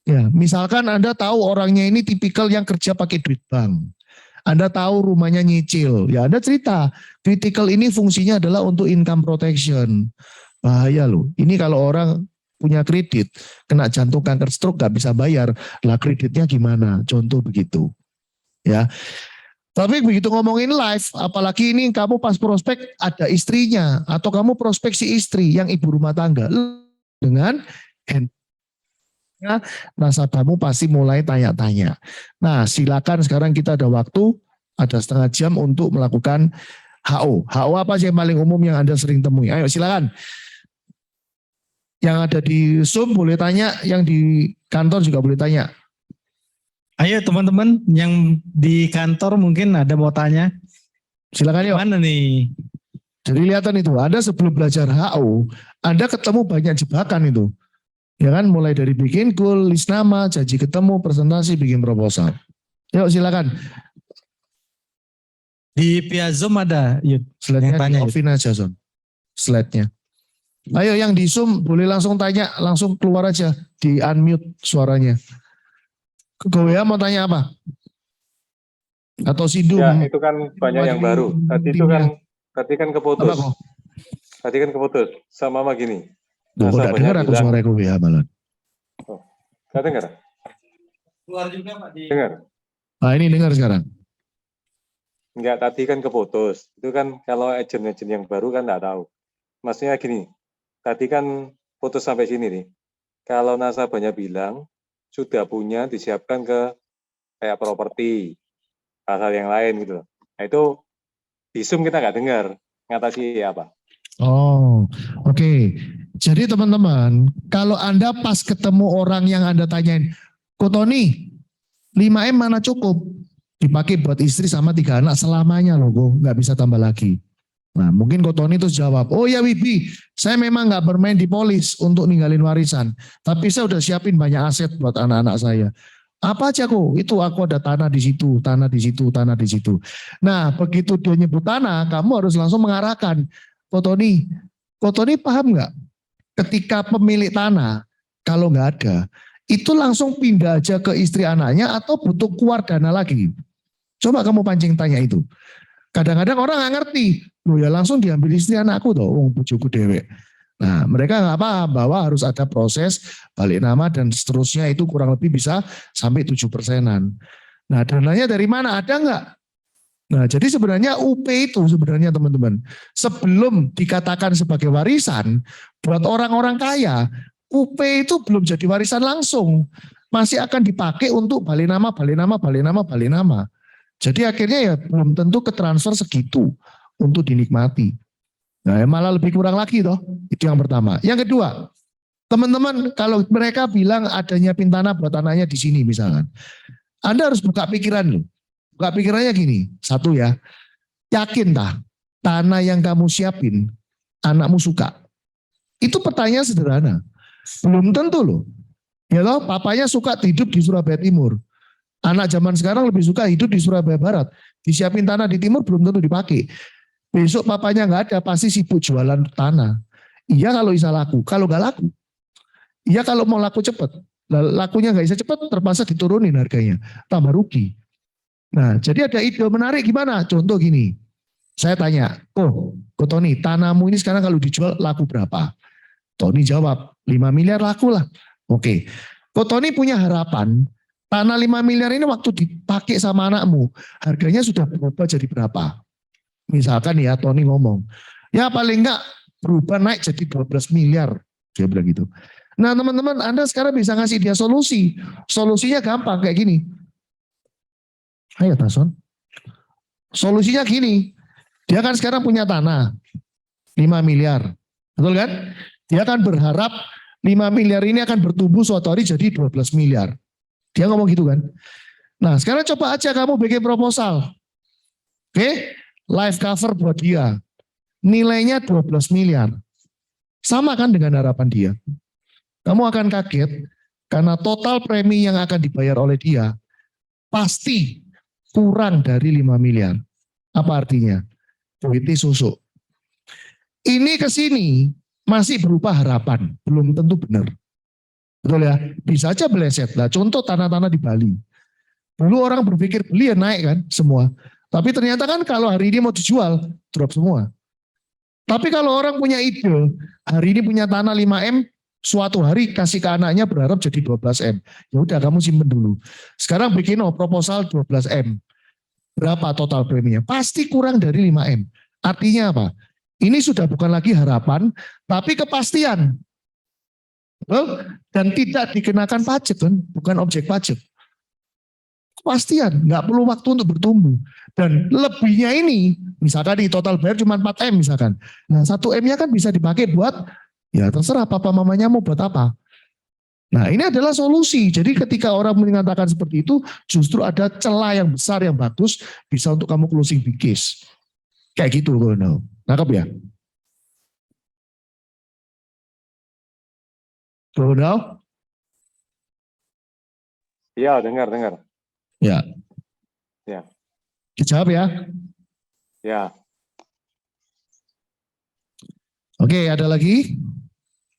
Ya, misalkan Anda tahu orangnya ini tipikal yang kerja pakai duit bank. Anda tahu rumahnya nyicil. Ya Anda cerita, critical ini fungsinya adalah untuk income protection. Bahaya loh. Ini kalau orang punya kredit, kena jantung, kanker, stroke, gak bisa bayar. Lah kreditnya gimana? Contoh begitu. Ya. Tapi begitu ngomongin live, apalagi ini kamu pas prospek ada istrinya, atau kamu prospek si istri yang ibu rumah tangga. Dengan nasabahmu pasti mulai tanya-tanya. Nah silakan sekarang kita ada waktu, ada setengah jam untuk melakukan HO. HO apa sih yang paling umum yang Anda sering temui? Ayo silakan. Yang ada di Zoom boleh tanya, yang di kantor juga boleh tanya. Ayo teman-teman yang di kantor mungkin ada mau tanya. Silakan yuk. Mana nih? Jadi kelihatan itu, Anda sebelum belajar HO, Anda ketemu banyak jebakan itu. Ya kan, mulai dari bikin goal, list nama, janji ketemu, presentasi, bikin proposal. Yuk silakan. Di via Zoom ada, Yud. Slide-nya Yang tanya, di offin aja, Zon. Slide-nya. Ayo yang di Zoom boleh langsung tanya, langsung keluar aja, di unmute suaranya. Goya mau tanya apa? Atau Sindu? Ya, itu kan banyak yang baru. Tadi kan keputus. Apa kok? Tadi kan keputus. Sama mama gini. Loh, kok gak dengar aku suara Goya malah. Gak dengar? Keluar juga Pak di. Dengar? Nah ini dengar sekarang. Enggak, tadi kan keputus. Itu kan kalau agent-agent yang baru kan nggak tahu. Maksudnya gini, tadi kan putus sampai sini nih. Kalau nasabahnya bilang sudah punya disiapkan ke kayak properti, hal-hal yang lain gitu. Nah itu di Zoom kita nggak dengar ngatasi apa. Oh, oke. Jadi teman-teman, kalau Anda pas ketemu orang yang Anda tanyain, Ko Tony, 5M mana cukup? Dipakai buat istri sama 3 anak selamanya loh, nggak bisa tambah lagi. Nah mungkin Ko Tony terus jawab, oh ya Wibi, saya memang nggak bermain di polis untuk ninggalin warisan, tapi saya udah siapin banyak aset buat anak-anak saya. Apa aja kok? Itu aku ada tanah di situ, tanah di situ, tanah di situ. Nah, begitu dia nyebut tanah, kamu harus langsung mengarahkan. Ko Tony paham nggak? Ketika pemilik tanah, kalau nggak ada, itu langsung pindah aja ke istri anaknya atau butuh keluar dana lagi. Coba kamu pancing tanya itu. Kadang-kadang orang nggak ngerti. Loh ya langsung diambil istri anakku toh, bojoku dewek. Nah, mereka nggak paham bahwa harus ada proses balik nama dan seterusnya itu kurang lebih bisa sampai 7%-an. Nah, dananya dari mana? Ada nggak? Nah, jadi sebenarnya UP itu sebenarnya teman-teman, sebelum dikatakan sebagai warisan, buat orang-orang kaya, UP itu belum jadi warisan langsung. Masih akan dipakai untuk balik nama. Jadi akhirnya ya belum tentu ketransfer segitu untuk dinikmati. Nah, malah lebih kurang lagi toh. Itu yang pertama. Yang kedua, teman-teman kalau mereka bilang adanya pintana buat anaknya di sini misalkan. Anda harus buka pikiran loh. Buka pikirannya gini. Satu ya, yakin tak tanah yang kamu siapin anakmu suka? Itu pertanyaan sederhana. Belum tentu loh. Ya loh, papanya suka hidup di Surabaya Timur. Anak zaman sekarang lebih suka hidup di Surabaya Barat. Disiapin tanah di timur belum tentu dipakai. Besok papanya nggak ada, pasti sibuk jualan tanah. Iya kalau bisa laku, kalau nggak laku. Iya kalau mau laku cepat. Lakunya nggak bisa cepat, terpaksa diturunin harganya. Tambah rugi. Nah, jadi ada ide menarik gimana? Contoh gini, saya tanya, Ko Tony, tanahmu ini sekarang kalau dijual laku berapa? Tony jawab, 5 miliar laku lah. Oke, Ko Tony punya harapan, tanah 5 miliar ini waktu dipakai sama anakmu, harganya sudah berubah jadi berapa? Misalkan ya Tony ngomong, ya paling enggak berubah naik jadi 12 miliar. Dia bilang gitu. Nah teman-teman Anda sekarang bisa ngasih dia solusi. Solusinya gampang kayak gini. Ayo Tason. Solusinya gini. Dia kan sekarang punya tanah 5 miliar. Betul kan? Dia kan berharap 5 miliar ini akan bertumbuh suatu hari jadi 12 miliar. Dia ngomong gitu kan. Nah sekarang coba aja kamu bikin proposal. Oke? Life cover buat dia. Nilainya 12 miliar. Sama kan dengan harapan dia. Kamu akan kaget karena total premi yang akan dibayar oleh dia pasti kurang dari 5 miliar. Apa artinya? Duitnya susuk. Ini ke sini masih berupa harapan. Belum tentu benar. Betul ya? Bisa aja meleset. Nah, contoh tanah-tanah di Bali. Dulu orang berpikir beli ya naik kan semua. Tapi ternyata kan kalau hari ini mau dijual, drop semua. Tapi kalau orang punya ide, hari ini punya tanah 5M, suatu hari kasih ke anaknya berharap jadi 12M. Ya udah kamu simpen dulu. Sekarang bikin proposal 12M. Berapa total preminya? Pasti kurang dari 5M. Artinya apa? Ini sudah bukan lagi harapan, tapi kepastian. Dan tidak dikenakan pajak kan, bukan objek pajak. Kepastian, nggak perlu waktu untuk bertumbuh. Dan lebihnya ini, misalkan di total bayar cuma 4M misalkan. Nah 1M-nya kan bisa dipakai buat, ya terserah papa mamanya mau buat apa. Nah ini adalah solusi. Jadi ketika orang mengatakan seperti itu, justru ada celah yang besar yang bagus, bisa untuk kamu closing big case. Kayak gitu. Nangkep ya? Donald? Iya, dengar. Ya. Ya. Dijawab ya. Ya. Oke, ada lagi?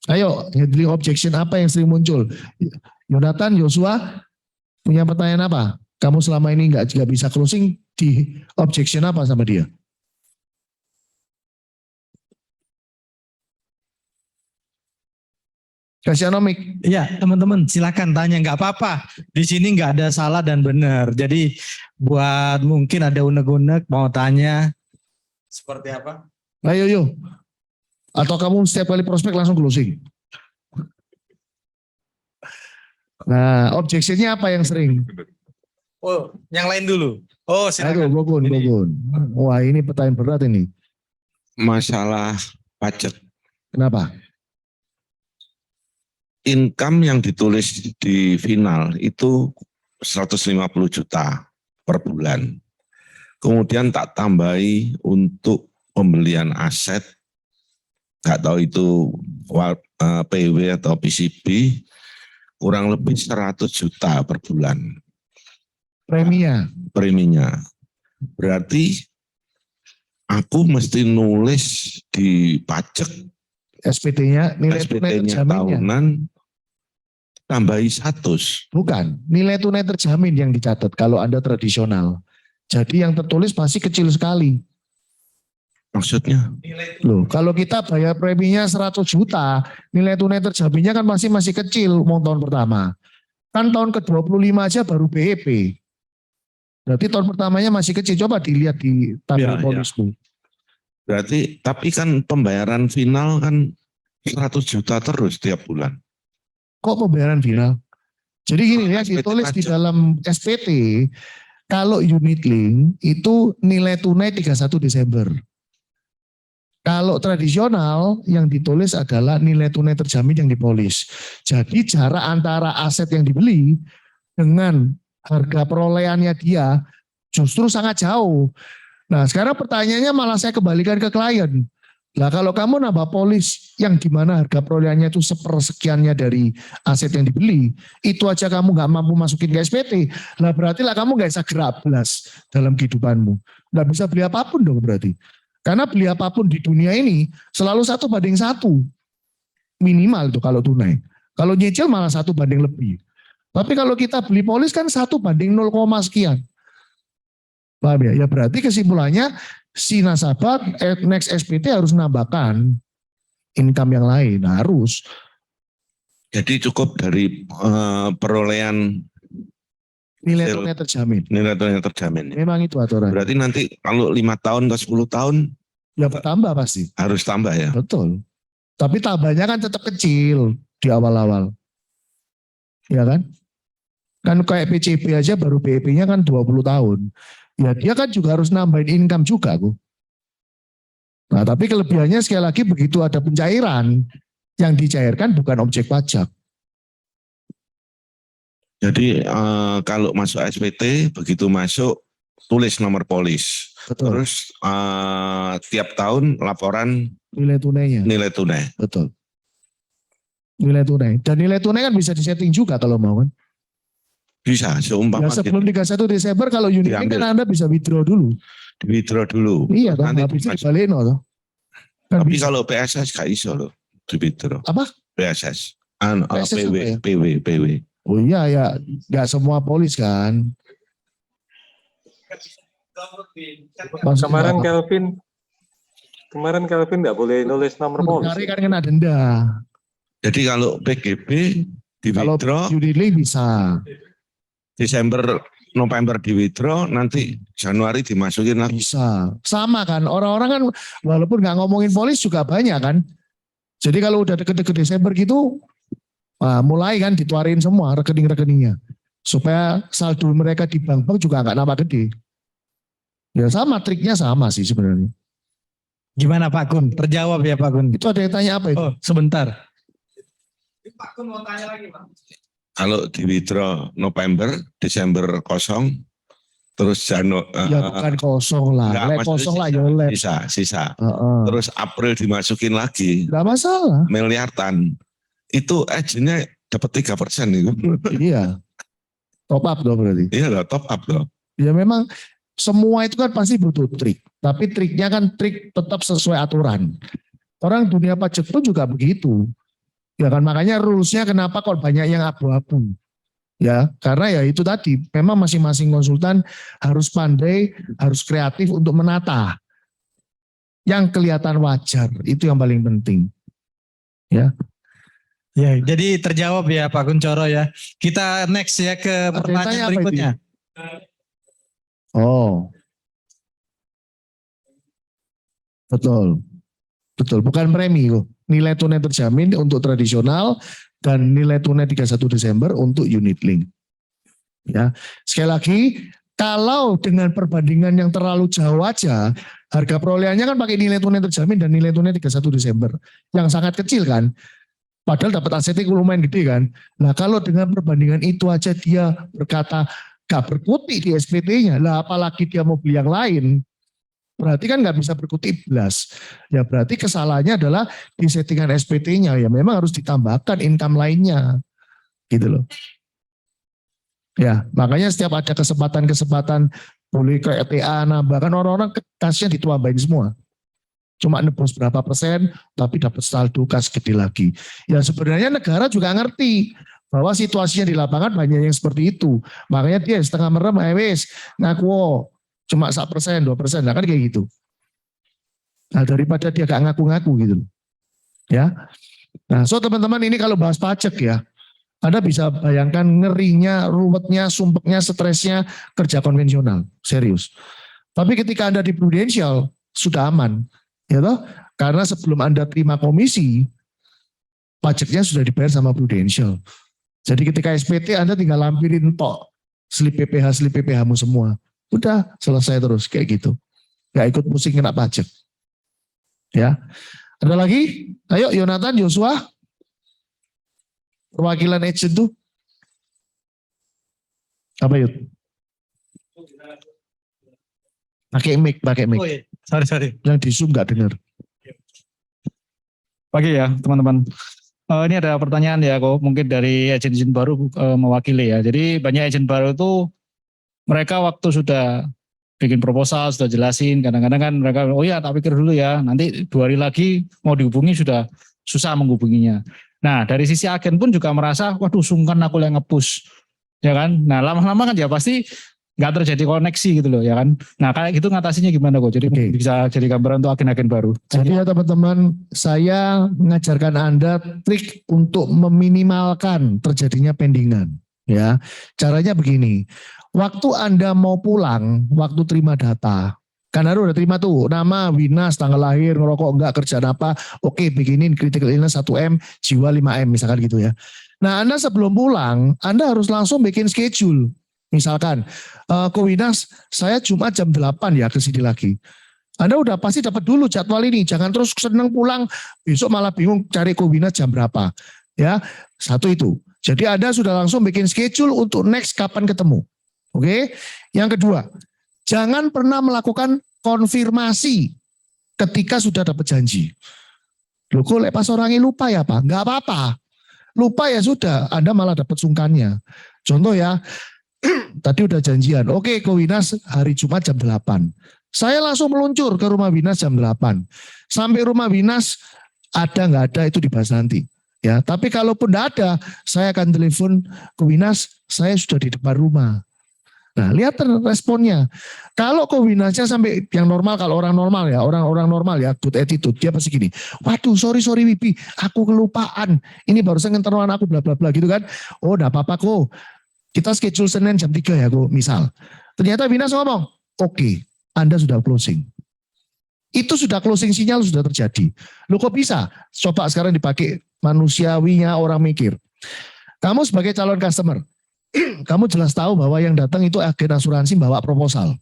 Ayo, handling objection apa yang sering muncul? Yonatan, Joshua, punya pertanyaan apa? Kamu selama ini nggak bisa closing di objection apa sama dia? Kasih Anomik. Ya teman-teman silakan tanya, nggak apa-apa. Di sini nggak ada salah dan benar. Jadi buat mungkin ada unek-unek mau tanya seperti apa? Ayo yuk. Atau kamu setiap kali prospek langsung closing. Nah, objectionnya apa yang sering? Oh, yang lain dulu. Oh, silakan. Aduh, Gogun. Wah, ini pertanyaan berat ini. Masalah pajak. Kenapa? income yang ditulis di final itu 150 juta per bulan. Kemudian tak tambahi untuk pembelian aset, nggak tahu itu PW atau PCB, kurang lebih 100 juta per bulan preminya. Berarti aku mesti nulis di pajak SPT-nya, nilai tunai SPT-nya terjaminnya. tahunan tambahi 100. Bukan, nilai tunai terjamin yang dicatat kalau Anda tradisional. Jadi yang tertulis pasti kecil sekali. Maksudnya? Loh, kalau kita bayar preminya 100 juta, nilai tunai terjaminnya kan masih kecil mau tahun pertama. Kan tahun ke-25 aja baru BEP. Berarti tahun pertamanya masih kecil. Coba dilihat di tabel Ya, polisku. Berarti, tapi kan pembayaran final kan 100 juta terus tiap bulan. Kok pembayaran final? Jadi gini ya, SPT ditulis di pajak. dalam SPT, kalau unit link itu nilai tunai 31 Desember. Kalau tradisional yang ditulis adalah nilai tunai terjamin yang dipolis. Jadi jarak antara aset yang dibeli dengan harga perolehannya dia justru sangat jauh. Nah sekarang pertanyaannya malah saya kembalikan ke klien. Lah kalau kamu nambah polis yang dimana harga perolehannya itu sepersekiannya dari aset yang dibeli, itu aja kamu nggak mampu masukin ke SPT, lah berarti lah kamu nggak bisa gerablas dalam kehidupanmu. Nggak bisa beli apapun dong berarti. Karena beli apapun di dunia ini selalu 1:1 minimal itu kalau tunai. Kalau nyicil malah 1 banding lebih. Tapi kalau kita beli polis kan 1 banding 0, sekian. Paham ya? Ya berarti kesimpulannya si nasabah next SPT harus nambahkan income yang lain. Harus. Jadi cukup dari perolehan Nilai tunai terjamin. nilai tunai terjamin. Memang itu aturan. Berarti nanti kalau 5 tahun ke 10 tahun Ya bertambah pasti. harus tambah ya. Betul. Tapi tambahnya kan tetap kecil di awal-awal. Ya kan? Kan kayak PCB aja baru BEP-nya kan 20 tahun. Ya dia kan juga harus nambahin income juga kok. Nah tapi kelebihannya sekali lagi begitu ada pencairan, yang dicairkan bukan objek pajak. Jadi kalau masuk SPT, begitu masuk tulis nomor polis. Betul. Terus tiap tahun laporan Nilai tunainya. nilai tunai. Betul. Nilai tunai. Dan nilai tunai kan bisa disetting juga kalau mau kan. Bisa seumpama Ya sebelum gitu. 31 Desember kalau unit link Diambil. kan Anda bisa withdraw dulu. Di withdraw dulu. Iya kan, Nanti habisnya dimasuk. dibalikin loh. Kan Tapi bisa. kalau PSS gak iso loh di withdraw. Apa? PSS. PSS PW, apa ya? PW. Oh iya ya, nggak semua polis kan. Maksudnya Kemarin apa? Kelvin nggak boleh nulis nomor polis. Cari kan kena denda. Jadi kalau PGB di Kalau withdraw unit link bisa. Desember November di withdraw, nanti Januari dimasukin lagi. Bisa. Sama kan, orang-orang kan walaupun nggak ngomongin polis juga banyak kan. Jadi kalau udah deket-deket Desember gitu, mulai kan dituarin semua rekening-rekeningnya. Supaya saldo mereka di bank-bank juga nggak nambah gede. Ya sama, triknya sama sih sebenarnya. Gimana Pak Kun? Terjawab ya Pak Kun? Itu ada yang tanya apa itu? Oh sebentar. Pak Kun mau tanya lagi Pak. Kalau di withdraw November, Desember kosong, terus Ya bukan kosong lah, enggak, lek maksudnya kosong lah ya lek. sisa. Heeh. Terus April dimasukin lagi, Nggak masalah. miliaran. Itu agennya dapat 3% itu. Iya. Top up dong berarti. Iya lah, top up loh. Ya memang semua itu kan pasti butuh trik. Tapi triknya kan trik tetap sesuai aturan. Orang dunia pajak pun juga begitu. Ya kan makanya rulesnya kenapa kok banyak yang abu-abu. Ya karena ya itu tadi memang masing-masing konsultan harus pandai, harus kreatif untuk menata. Yang kelihatan wajar itu yang paling penting. Ya. Ya, jadi terjawab ya Pak Kuncoro ya. Kita next ya ke Ada yang tanya pertanyaan apa berikutnya. Oh. Betul. Betul, bukan premi loh. Nilai tunai terjamin untuk tradisional dan nilai tunai 31 Desember untuk unit link. Ya. Sekali lagi, kalau dengan perbandingan yang terlalu jauh aja, harga perolehannya kan pakai nilai tunai terjamin dan nilai tunai 31 Desember. Yang sangat kecil kan. Padahal dapat asetnya lumayan gede kan. Nah kalau dengan perbandingan itu aja dia berkata gak berkutik di SPT-nya, lah apalagi dia mau beli yang lain, berarti kan nggak bisa berkutik belas. Ya berarti kesalahannya adalah di settingan SPT-nya, ya memang harus ditambahkan income lainnya, gitu loh. Ya makanya setiap ada kesempatan-kesempatan boleh ke ETA nambah, kan orang-orang kasnya ditambahin semua. Cuma nebus berapa persen, tapi dapat saldo kas gede lagi. Ya sebenarnya negara juga ngerti bahwa situasinya di lapangan banyak yang seperti itu. Makanya dia setengah merem, wes ngaku cuma 1%, 2%, nah kan kayak gitu. Nah daripada dia gak ngaku-ngaku gitu. Ya. Nah so teman-teman ini kalau bahas pajak ya, Anda bisa bayangkan ngerinya, ruwetnya, sumpeknya, stresnya kerja konvensional, serius. Tapi ketika Anda di Prudential sudah aman. Ya toh? Karena sebelum Anda terima komisi, pajaknya sudah dibayar sama Prudential. Jadi ketika SPT Anda tinggal lampirin tok slip PPH-mu semua. Udah selesai terus kayak gitu. Gak ikut pusing kena pajak. Ya. Ada lagi? Ayo Yonatan, Joshua. Perwakilan agent tuh. Apa Yud? Pakai mic. Oh iya, sorry. Yang di Zoom gak dengar. Pagi ya teman-teman. Ini ada pertanyaan ya kok mungkin dari agen-agen baru mewakili ya. Jadi banyak agen baru itu mereka waktu sudah bikin proposal, sudah jelasin, kadang-kadang kan mereka, oh ya tak pikir dulu ya, nanti 2 hari lagi mau dihubungi sudah susah menghubunginya. Nah dari sisi agen pun juga merasa, waduh sungkan aku yang nge-push. Ya kan, nah lama-lama kan ya pasti nggak terjadi koneksi gitu loh ya kan. Nah kayak gitu ngatasinya gimana kok? Jadi bisa jadi gambaran untuk agen-agen baru. Jadi ya teman-teman, saya mengajarkan Anda trik untuk meminimalkan terjadinya pendingan. Ya, caranya begini. Waktu Anda mau pulang, waktu terima data, kan Anda udah terima tuh nama, Winas, tanggal lahir, ngerokok enggak, kerjaan apa, oke bikinin critical illness 1M, jiwa 5M misalkan gitu ya. Nah Anda sebelum pulang, Anda harus langsung bikin schedule. Misalkan, Ko Winas, saya Jumat jam 8 ya kesini lagi. Anda udah pasti dapat dulu jadwal ini, jangan terus seneng pulang, besok malah bingung cari Ko Winas jam berapa. Ya, satu itu. Jadi Anda sudah langsung bikin schedule untuk next kapan ketemu. Oke. Yang kedua, jangan pernah melakukan konfirmasi ketika sudah dapat janji. Loh kok pas orangnya lupa ya Pak? Enggak apa-apa. Lupa ya sudah, Anda malah dapat sungkannya. Contoh ya, tadi udah janjian, oke ke Winas hari Jumat jam 8. Saya langsung meluncur ke rumah Winas jam 8. Sampai rumah Winas, ada nggak ada itu dibahas nanti. Ya, tapi kalaupun tidak ada, saya akan telepon ke Winas, saya sudah di depan rumah. Nah, lihat responnya. Kalau ke Winasnya sampai yang normal, kalau orang normal ya, orang-orang normal ya, good attitude, dia pasti gini, waduh sorry Wipi, aku kelupaan, ini barusan ngenteruan aku bla bla bla gitu kan. Oh enggak apa-apa kok, kita schedule Senin jam 3 ya kok misal. Ternyata Winas ngomong, oke, Anda sudah closing. Itu sudah closing sinyal sudah terjadi. Loh kok bisa? Coba sekarang dipakai manusiawinya orang mikir. Kamu sebagai calon customer, kamu jelas tahu bahwa yang datang itu agen asuransi bawa proposal.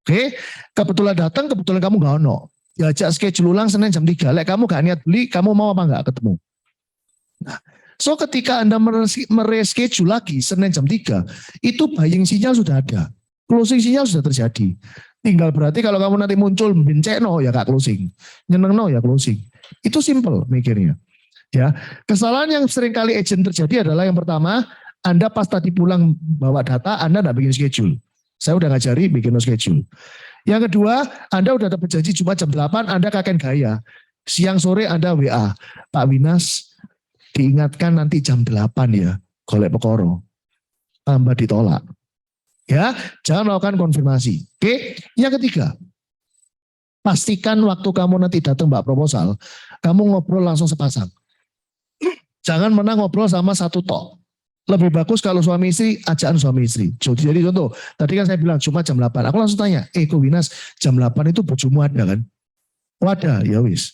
Oke, kebetulan datang, kebetulan kamu gak ono. Diajak schedule ulang Senin jam 3. Lek kamu gak niat beli, kamu mau apa gak ketemu? Nah, so ketika Anda mereschedule lagi Senin jam 3, itu buying sinyal sudah ada. Closing sinyal sudah terjadi. Tinggal berarti kalau kamu nanti muncul benceno ya gak closing. Nyenengno ya closing. Itu simple mikirnya. Ya, kesalahan yang sering kali agent terjadi adalah yang pertama, Anda pas tadi pulang bawa data, Anda enggak bikin schedule. Saya udah ngajari bikin schedule. Yang kedua, Anda udah dapat janji Jumat jam 8, Anda kakek gaya. Siang sore Anda WA, Pak Winas, diingatkan nanti jam 8 ya, golek pekoro. Tambah ditolak. Ya, jangan melakukan konfirmasi. Oke, yang ketiga, pastikan waktu kamu nanti datang mbak proposal, kamu ngobrol langsung sepasang. Jangan pernah ngobrol sama satu tok. Lebih bagus kalau suami istri, ajakan suami istri. Jadi contoh, tadi kan saya bilang cuma jam 8. Aku langsung tanya, Ko Winas jam 8 itu bojomu ada kan? Wadah, ya wis.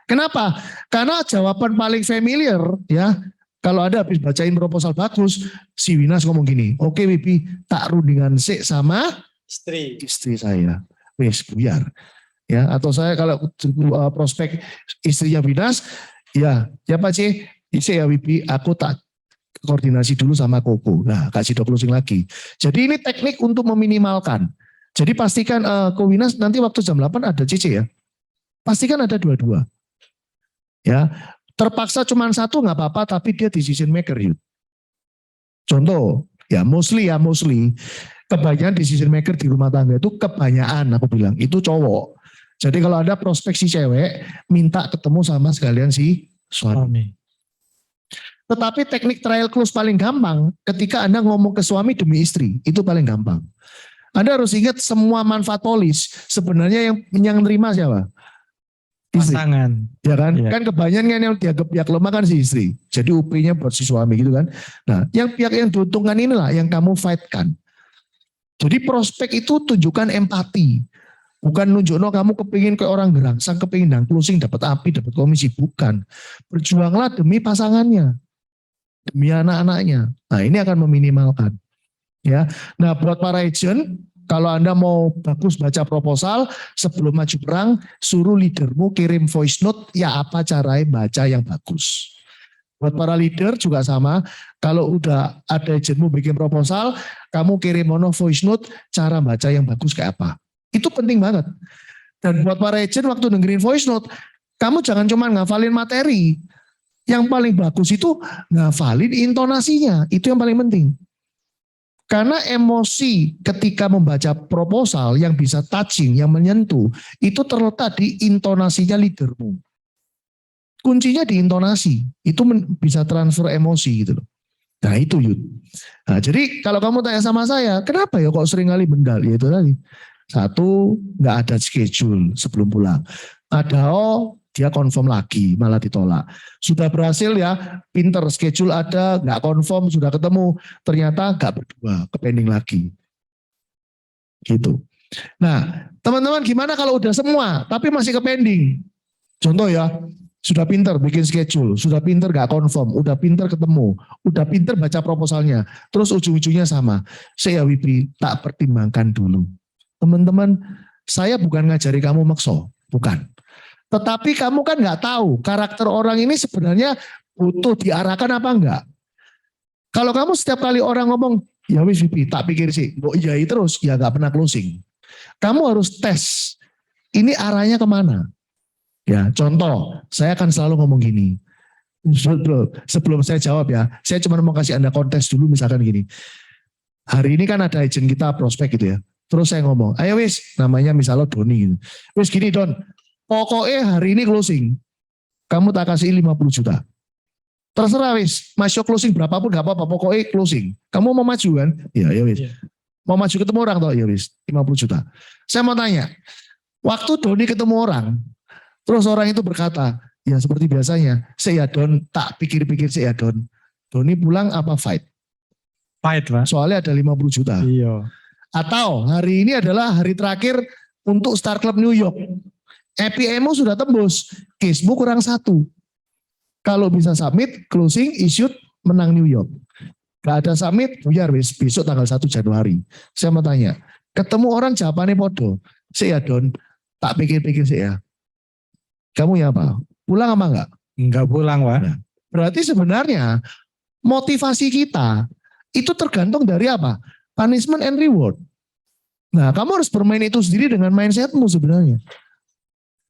Kenapa? Karena jawaban paling familiar ya, kalau Anda habis bacain proposal bagus, si Winas ngomong gini, oke Wipi, tak rundingan sik sama istri saya. Wis, buyar. Ya, atau saya kalau prospek istrinya Winas, ya Pak C, Isi ya WP, aku tak koordinasi dulu sama Koko. Nah, kasih closing lagi. Jadi ini teknik untuk meminimalkan. Jadi pastikan Kowinas nanti waktu jam 8 ada CC ya. Pastikan ada dua-dua. Ya, terpaksa cuma satu nggak apa-apa, tapi dia decision maker. Yud. Contoh, ya mostly kebanyakan decision maker di rumah tangga itu kebanyakan aku bilang itu cowok. Jadi kalau ada prospek si cewek, minta ketemu sama sekalian si suami. Tetapi teknik trial close paling gampang ketika Anda ngomong ke suami demi istri, itu paling gampang. Anda harus ingat semua manfaat polis sebenarnya yang nerima siapa? Istri. Pasangan. Ya kan? Iya. Kan kebanyakan yang dianggap pihak lemah kan si istri. Jadi UP-nya buat si suami gitu kan. Nah, yang pihak yang diuntungkan inilah yang kamu fight-kan. Jadi prospek itu tunjukkan empati. Bukan nunjukno kamu kepingin ke orang gerangsang, kepingin dan closing dapat api, dapat komisi. Bukan. Berjuanglah demi pasangannya. Demi anak-anaknya. Nah, ini akan meminimalkan. Ya. Nah, buat para agent, kalau Anda mau bagus baca proposal, sebelum maju perang, suruh leadermu kirim voice note, ya apa caranya baca yang bagus. Buat para leader juga sama, kalau udah ada agentmu bikin proposal, kamu kirim voice note, cara baca yang bagus kayak apa. Itu penting banget. Dan buat para agent waktu dengerin voice note, kamu jangan cuma ngafalin materi. Yang paling bagus itu ngafalin intonasinya, itu yang paling penting. Karena emosi ketika membaca proposal yang bisa touching, yang menyentuh, itu terletak di intonasinya leadermu. Kuncinya di intonasi, itu bisa transfer emosi gitu loh. Nah itu Yud. Nah, jadi kalau kamu tanya sama saya, kenapa ya kok sering kali bendal? Ya itu tadi. Satu, nggak ada schedule sebelum pulang. Ada dia confirm lagi, malah ditolak. Sudah berhasil ya, pinter, schedule ada, nggak confirm, sudah ketemu, ternyata nggak berdua, kepending lagi. Gitu. Nah, teman-teman gimana kalau udah semua, tapi masih kepending? Contoh ya, sudah pinter bikin schedule, sudah pinter nggak confirm, udah pinter ketemu, udah pinter baca proposalnya, terus ujung-ujungnya sama. Saya WP tak pertimbangkan dulu. Teman-teman, saya bukan ngajari kamu makso, bukan. Tetapi kamu kan nggak tahu karakter orang ini sebenarnya butuh diarahkan apa enggak. Kalau kamu setiap kali orang ngomong, ya wis VP, tak pikir sih, kok iyai terus, ya nggak pernah closing. Kamu harus tes, ini arahnya kemana. Ya, contoh, saya akan selalu ngomong gini. Sebelum saya jawab ya, saya cuma mau kasih Anda konteks dulu misalkan gini. Hari ini kan ada agent kita prospek gitu ya. Terus saya ngomong, ayo wis, namanya misalnya Doni gitu. Wis gini Don, pokoknya hari ini closing. Kamu tak kasih 50 juta. Terserah wis, masuk closing berapapun gak apa-apa, pokoknya closing. Kamu mau maju kan? Iya, ya wis. Mau maju ketemu orang toh, ya wis, 50 juta. Saya mau tanya, waktu Doni ketemu orang, terus orang itu berkata, ya seperti biasanya, saya Don, tak pikir-pikir saya Don. Doni pulang apa fight? Fight, Pak. Soalnya ada 50 juta. Iya. Atau hari ini adalah hari terakhir untuk Star Club New York. EPM sudah tembus, casemu kurang 1. Kalau bisa submit, closing, issued, menang New York. Gak ada submit, buyar wis, besok tanggal 1 Januari. Saya mau tanya, ketemu orang jawabannya podo. Saya Don, tak pikir-pikir saya. Kamu ya apa? Pulang apa enggak? Enggak pulang, Pak. Nah, berarti sebenarnya motivasi kita itu tergantung dari apa? Punishment and reward. Nah, kamu harus bermain itu sendiri dengan mindsetmu sebenarnya.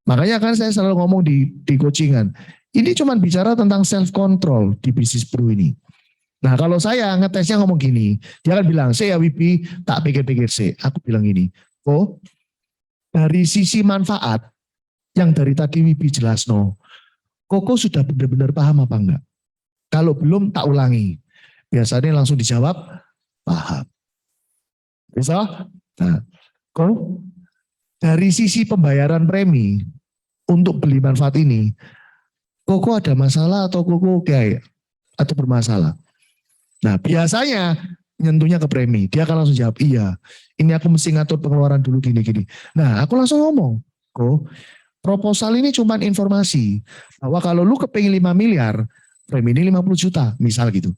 Makanya kan saya selalu ngomong di coachingan. Ini cuma bicara tentang self control di bisnis pro ini. Nah, kalau saya ngetesnya ngomong gini, dia kan bilang, saya WP tak pikir-pikir sih. Aku bilang gini, oh dari sisi manfaat yang dari tadi WP jelas Koko sudah benar-benar paham apa enggak? Kalau belum tak ulangi. Biasanya langsung dijawab, paham. Bisa? Nah, kok dari sisi pembayaran premi untuk beli manfaat ini, Koko ada masalah atau Koko kayak atau bermasalah? Nah, biasanya nyentuhnya ke premi. Dia akan langsung jawab, iya. Ini aku mesti ngatur pengeluaran dulu gini-gini. Nah, aku langsung ngomong, kok proposal ini cuma informasi bahwa kalau lu kepingin 5 miliar, premi ini 50 juta, misal gitu.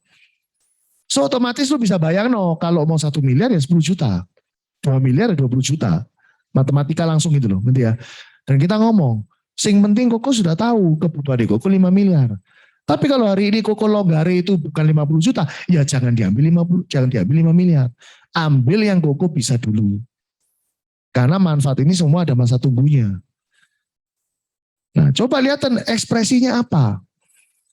So otomatis lu bisa bayang kalau mau 1 miliar ya 10 juta. 2 miliar ya 20 juta. Matematika langsung gitu loh, nanti ya. Dan kita ngomong, sing penting Koko sudah tahu kebutuhan Koko 5 miliar. Tapi kalau hari ini Koko longgare itu bukan 50 juta, ya jangan diambil 50, jangan diambil 5 miliar. Ambil yang Koko bisa dulu. Karena manfaat ini semua ada masa tunggunya. Nah, coba lihat ekspresinya apa.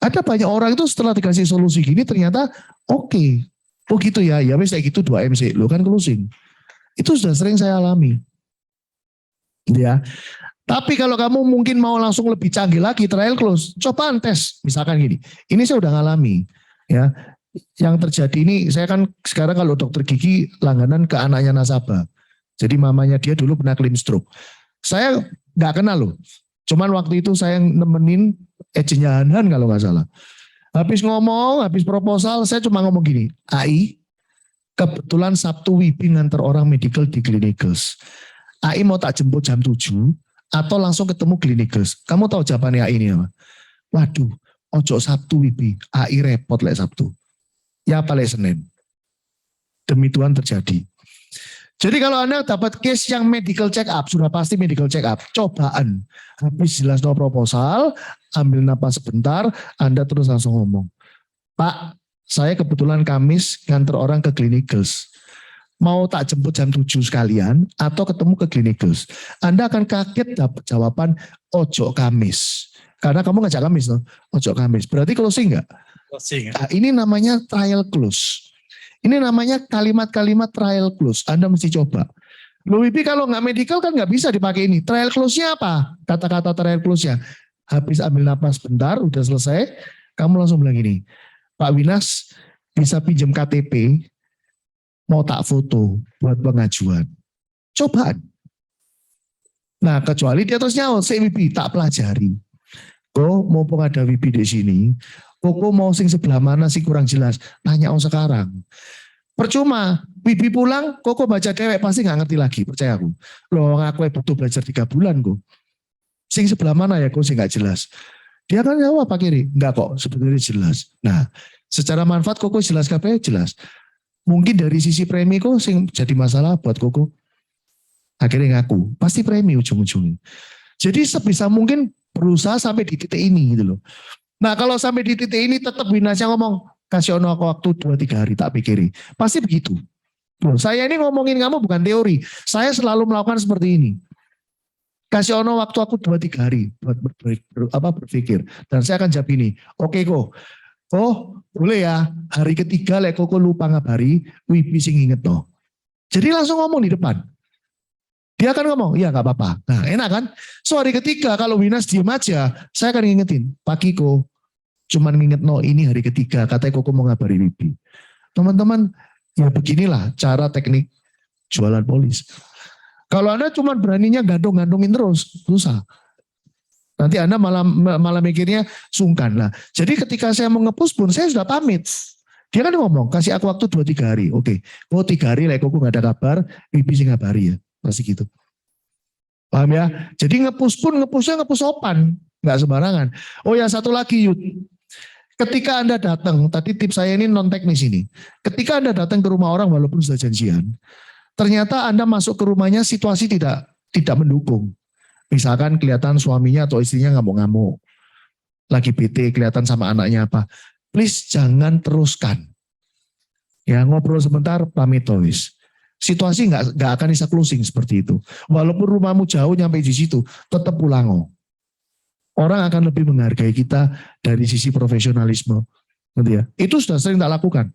Ada banyak orang itu setelah dikasih solusi gini ternyata oke. Oh gitu ya, ya wes kayak gitu 2 MC. Lo kan closing. Itu sudah sering saya alami. Ya. Tapi kalau kamu mungkin mau langsung lebih canggih lagi, trial close, coba tes. Misalkan gini, ini saya udah ngalami. Ya, yang terjadi ini, saya kan sekarang kalau dokter gigi langganan ke anaknya nasabah. Jadi mamanya dia dulu pernah klaim stroke. Saya nggak kenal loh. Cuman waktu itu saya nemenin agentnya Hanhan kalau nggak salah. Habis ngomong, habis proposal, saya cuma ngomong gini, AI, kebetulan Sabtu Wibi nganter orang medical di Clinicals. AI mau tak jemput jam 7, atau langsung ketemu Clinicals. Kamu tahu jawabannya AI ini apa? Waduh, ojo Sabtu Wibi, AI repot lek Sabtu. Ya paling Senin. Demi Tuhan terjadi. Jadi kalau Anda dapat case yang medical check up, sudah pasti medical check up, cobaan. Habis jelas no proposal, ambil napas sebentar, Anda terus langsung ngomong. Pak, saya kebetulan Kamis nganter orang ke Clinicals. Mau tak jemput jam 7 sekalian atau ketemu ke Clinicals. Anda akan kaget dapat jawaban ojo Kamis. Karena kamu ngajak Kamis, no? Ojo Kamis. Berarti closing nggak? Closing. Nah, ini namanya trial close. Ini namanya kalimat-kalimat trial close. Anda mesti coba. Loh Wibi kalau nggak medical kan nggak bisa dipakai ini. Trial close-nya apa? Kata-kata trial close-nya. Habis ambil napas bentar, udah selesai. Kamu langsung bilang gini. Pak Winas bisa pinjam KTP. Mau tak foto buat pengajuan. Cobaan. Nah kecuali dia terus nyaut. Saya Wibi tak pelajari. Kok mumpung ada Wibi di sini. Koko mau sing sebelah mana sih kurang jelas. Tanya sekarang. Percuma. Wibi pulang, Koko baca dewek pasti nggak ngerti lagi. Percaya aku. Loh aku butuh belajar 3 bulan kok. Sing sebelah mana ya kok sih nggak jelas. Dia kan jawab Pak Kiri. Enggak kok sebetulnya jelas. Nah secara manfaat Koko jelas KPI jelas. Mungkin dari sisi premi kok sing jadi masalah buat Koko. Akhirnya ngaku. Pasti premi ujung-ujungnya. Jadi sebisa mungkin berusaha sampai di titik ini gitu loh. Nah kalau sampai di titik ini tetap Winasnya ngomong, kasih ono aku waktu 2-3 hari tak pikiri. Pasti begitu. Loh, saya ini ngomongin kamu bukan teori. Saya selalu melakukan seperti ini. Kasih ono waktu aku 2-3 hari buat berpikir. Dan saya akan jawab ini. Oke kok. Oh boleh ya. Hari ketiga lek Koko lupa ngabari. Wibi sing inget no. Jadi langsung ngomong di depan. Dia akan ngomong, iya gak apa-apa. Nah enak kan? So hari ketiga kalau Winas diem aja, saya akan ngingetin, Pak Kiko, cuman nginget no ini hari ketiga, katanya Koko mau ngabari Wibi. Teman-teman, ya beginilah cara teknik jualan polis. Kalau Anda cuman beraninya gantung-gantungin terus, susah. Nanti Anda malah mikirnya sungkan. Nah, jadi ketika saya mau nge-push pun, saya sudah pamit. Dia kan ngomong, kasih aku waktu 2-3 hari. Oke, 3 hari lah Koko gak ada kabar, Wibi sih ngabari ya. Masih gitu. Paham ya? Jadi nge-pushnya nge-push sopan. Nggak sembarangan. Oh ya satu lagi Yud. Ketika Anda datang, tadi tips saya ini non teknis ini. Ketika Anda datang ke rumah orang walaupun sudah janjian. Ternyata Anda masuk ke rumahnya situasi tidak mendukung. Misalkan kelihatan suaminya atau istrinya ngamuk-ngamuk. Lagi bete kelihatan sama anaknya apa. Please jangan teruskan. Ya ngobrol sebentar pamit tois. Situasi nggak akan bisa closing seperti itu. Walaupun rumahmu jauh nyampe di situ, tetap pulang. Orang akan lebih menghargai kita dari sisi profesionalisme. Gitu ya. Itu sudah sering tak lakukan.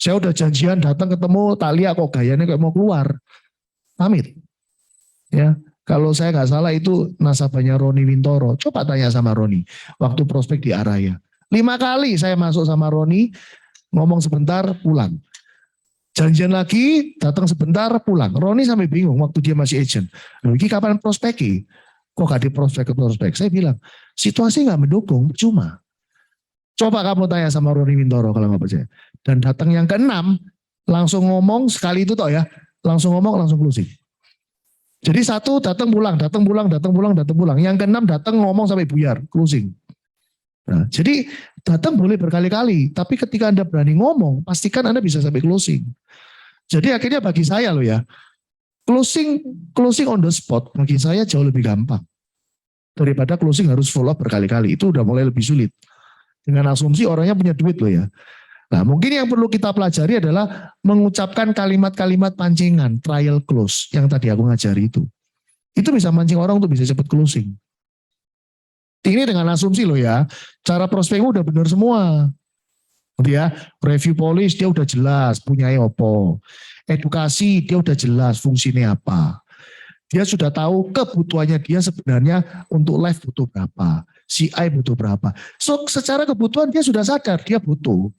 Saya udah janjian datang ketemu, tak lihat kok gayanya kayak mau keluar. Pamit. Ya, kalau saya nggak salah itu nasabahnya Roni Wintoro. Coba tanya sama Roni. Waktu prospek di Araya. 5 kali saya masuk sama Roni, ngomong sebentar, pulang. Janjian lagi, datang sebentar, pulang. Roni sampai bingung waktu dia masih agent. Loh, ini kapan prospeki? Kok gak di prospek? Saya bilang, situasi gak mendukung, cuma. Coba kamu tanya sama Roni Wintoro kalau gak percaya. Dan datang yang ke-6, langsung ngomong, sekali itu toh ya, langsung ngomong, langsung closing. Jadi 1, datang pulang. Yang ke-6 datang ngomong sampai buyar, closing. Nah, jadi datang boleh berkali-kali, tapi ketika Anda berani ngomong, pastikan Anda bisa sampai closing. Jadi akhirnya bagi saya loh ya, closing on the spot bagi saya jauh lebih gampang daripada closing harus follow up berkali-kali. Itu udah mulai lebih sulit. Dengan asumsi orangnya punya duit loh ya. Nah mungkin yang perlu kita pelajari adalah mengucapkan kalimat-kalimat pancingan, trial close yang tadi aku ngajari itu. Itu bisa mancing orang untuk bisa cepat closing. Ini dengan asumsi loh ya, cara prospekmu udah benar semua. Ya, review polish dia udah jelas punya opo. Edukasi dia udah jelas fungsinya apa. Dia sudah tahu kebutuhannya dia sebenarnya untuk live butuh berapa, CI butuh berapa. So secara kebutuhan dia sudah sadar dia butuh.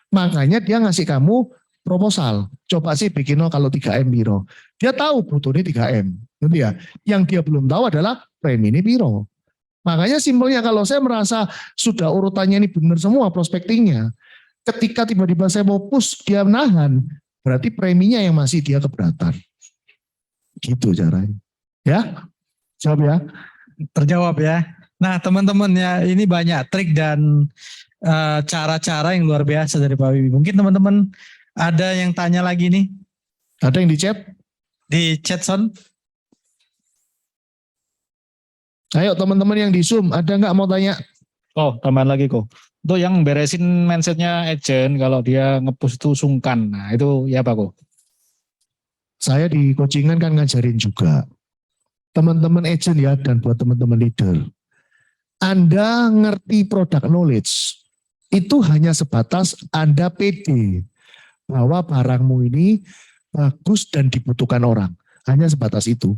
Makanya dia ngasih kamu proposal. Coba sih bikin kalau 3M biro. Dia tahu butuhnya 3M. Gitu ya. Yang dia belum tahu adalah premi ini biro. Makanya simpelnya kalau saya merasa sudah urutannya ini benar semua prospektingnya. Ketika tiba-tiba saya mau push dia menahan. Berarti preminya yang masih dia keberatan. Gitu caranya. Ya. Jawab ya. Terjawab ya. Nah teman-teman ya ini banyak trik dan cara-cara yang luar biasa dari Pak Wibi. Mungkin teman-teman ada yang tanya lagi nih. Ada yang di chat? Di chat Son. Ayo teman-teman yang di Zoom, ada nggak mau tanya? Oh, tambahan lagi kok. Untuk yang beresin mindsetnya agent, kalau dia nge-push itu sungkan. Nah itu ya Pak kok. Saya di coachingan kan ngajarin juga. Teman-teman agent ya dan buat teman-teman leader. Anda ngerti product knowledge. Itu hanya sebatas Anda pede bahwa barangmu ini bagus dan dibutuhkan orang. Hanya sebatas itu.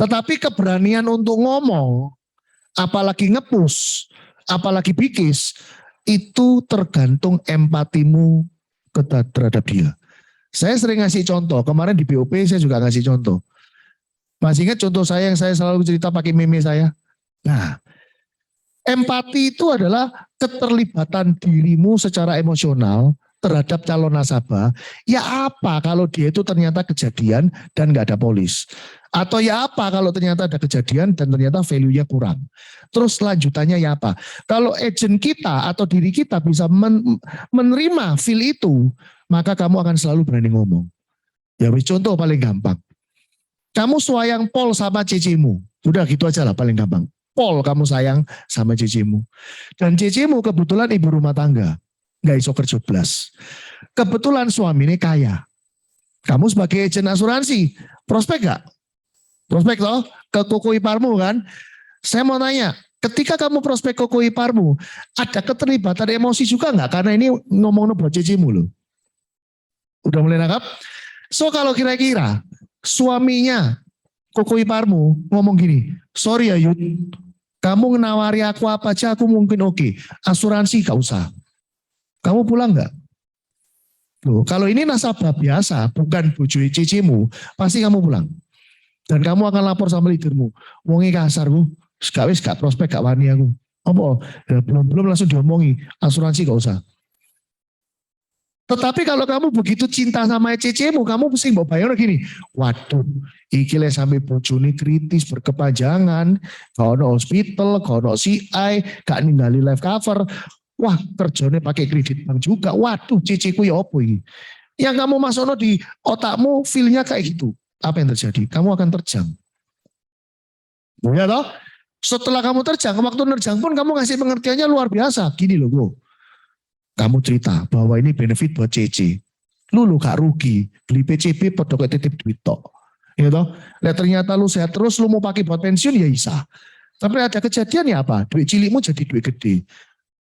Tetapi keberanian untuk ngomong, apalagi nge-push, apalagi bikis, itu tergantung empatimu terhadap dia. Saya sering ngasih contoh, kemarin di BOP saya juga ngasih contoh. Masih ingat contoh saya yang saya selalu cerita pakai meme saya? Nah, empati itu adalah keterlibatan dirimu secara emosional terhadap calon nasabah. Ya apa kalau dia itu ternyata kejadian dan nggak ada polis? Atau ya apa kalau ternyata ada kejadian dan ternyata value-nya kurang? Terus lanjutannya ya apa? Kalau agent kita atau diri kita bisa menerima feel itu, maka kamu akan selalu berani ngomong. Ya contoh paling gampang. Kamu sayang pol sama cicimu. Udah gitu aja lah paling gampang. Pol kamu sayang sama cicimu. Dan cicimu kebetulan ibu rumah tangga. Nggak iso kerja blas. Kebetulan suaminya kaya. Kamu sebagai agen asuransi, prospek gak? Prospek toh? Ke Koko Iparmu kan? Saya mau tanya, ketika kamu prospek Koko Iparmu, ada keterlibatan emosi juga nggak? Karena ini ngomong buat cicimu loh. Udah mulai nangkap? So kalau kira-kira suaminya Koko Iparmu ngomong gini, sorry ya Yud, kamu nawari aku apa aja aku mungkin oke. Asuransi gak usah. Kamu pulang gak? Loh, kalau ini nasabah biasa, bukan bojo cicimu, pasti kamu pulang. Dan kamu akan lapor sama leadermu. Wongi kasar bu, gak prospek gak wani aku. Apa? Ya, belum langsung diomongi, asuransi gak usah. Tetapi kalau kamu begitu cinta sama cicimu, kamu mesti mau bayar gini. Waduh, iki le sampai bojone kritis berkepanjangan, gak ono hospital, gak ono CI, gak ninggali life cover. Wah, kerjanya pakai kredit bank juga. Waduh, ciciku ya apa ini? Yang kamu masukno di otakmu feel-nya kayak gitu. Apa yang terjadi? Kamu akan terjang. Ya toh? Setelah kamu terjang, waktu nerjang pun kamu ngasih pengertiannya luar biasa. Gini loh bro. Kamu cerita bahwa ini benefit buat CC. Lu gak rugi. Beli PCP podok titip duit tok. Ya toh? Lihat ternyata lu sehat terus, lu mau pakai buat pensiun ya bisa. Tapi ada kejadian ya apa? Duit cilikmu jadi duit gede.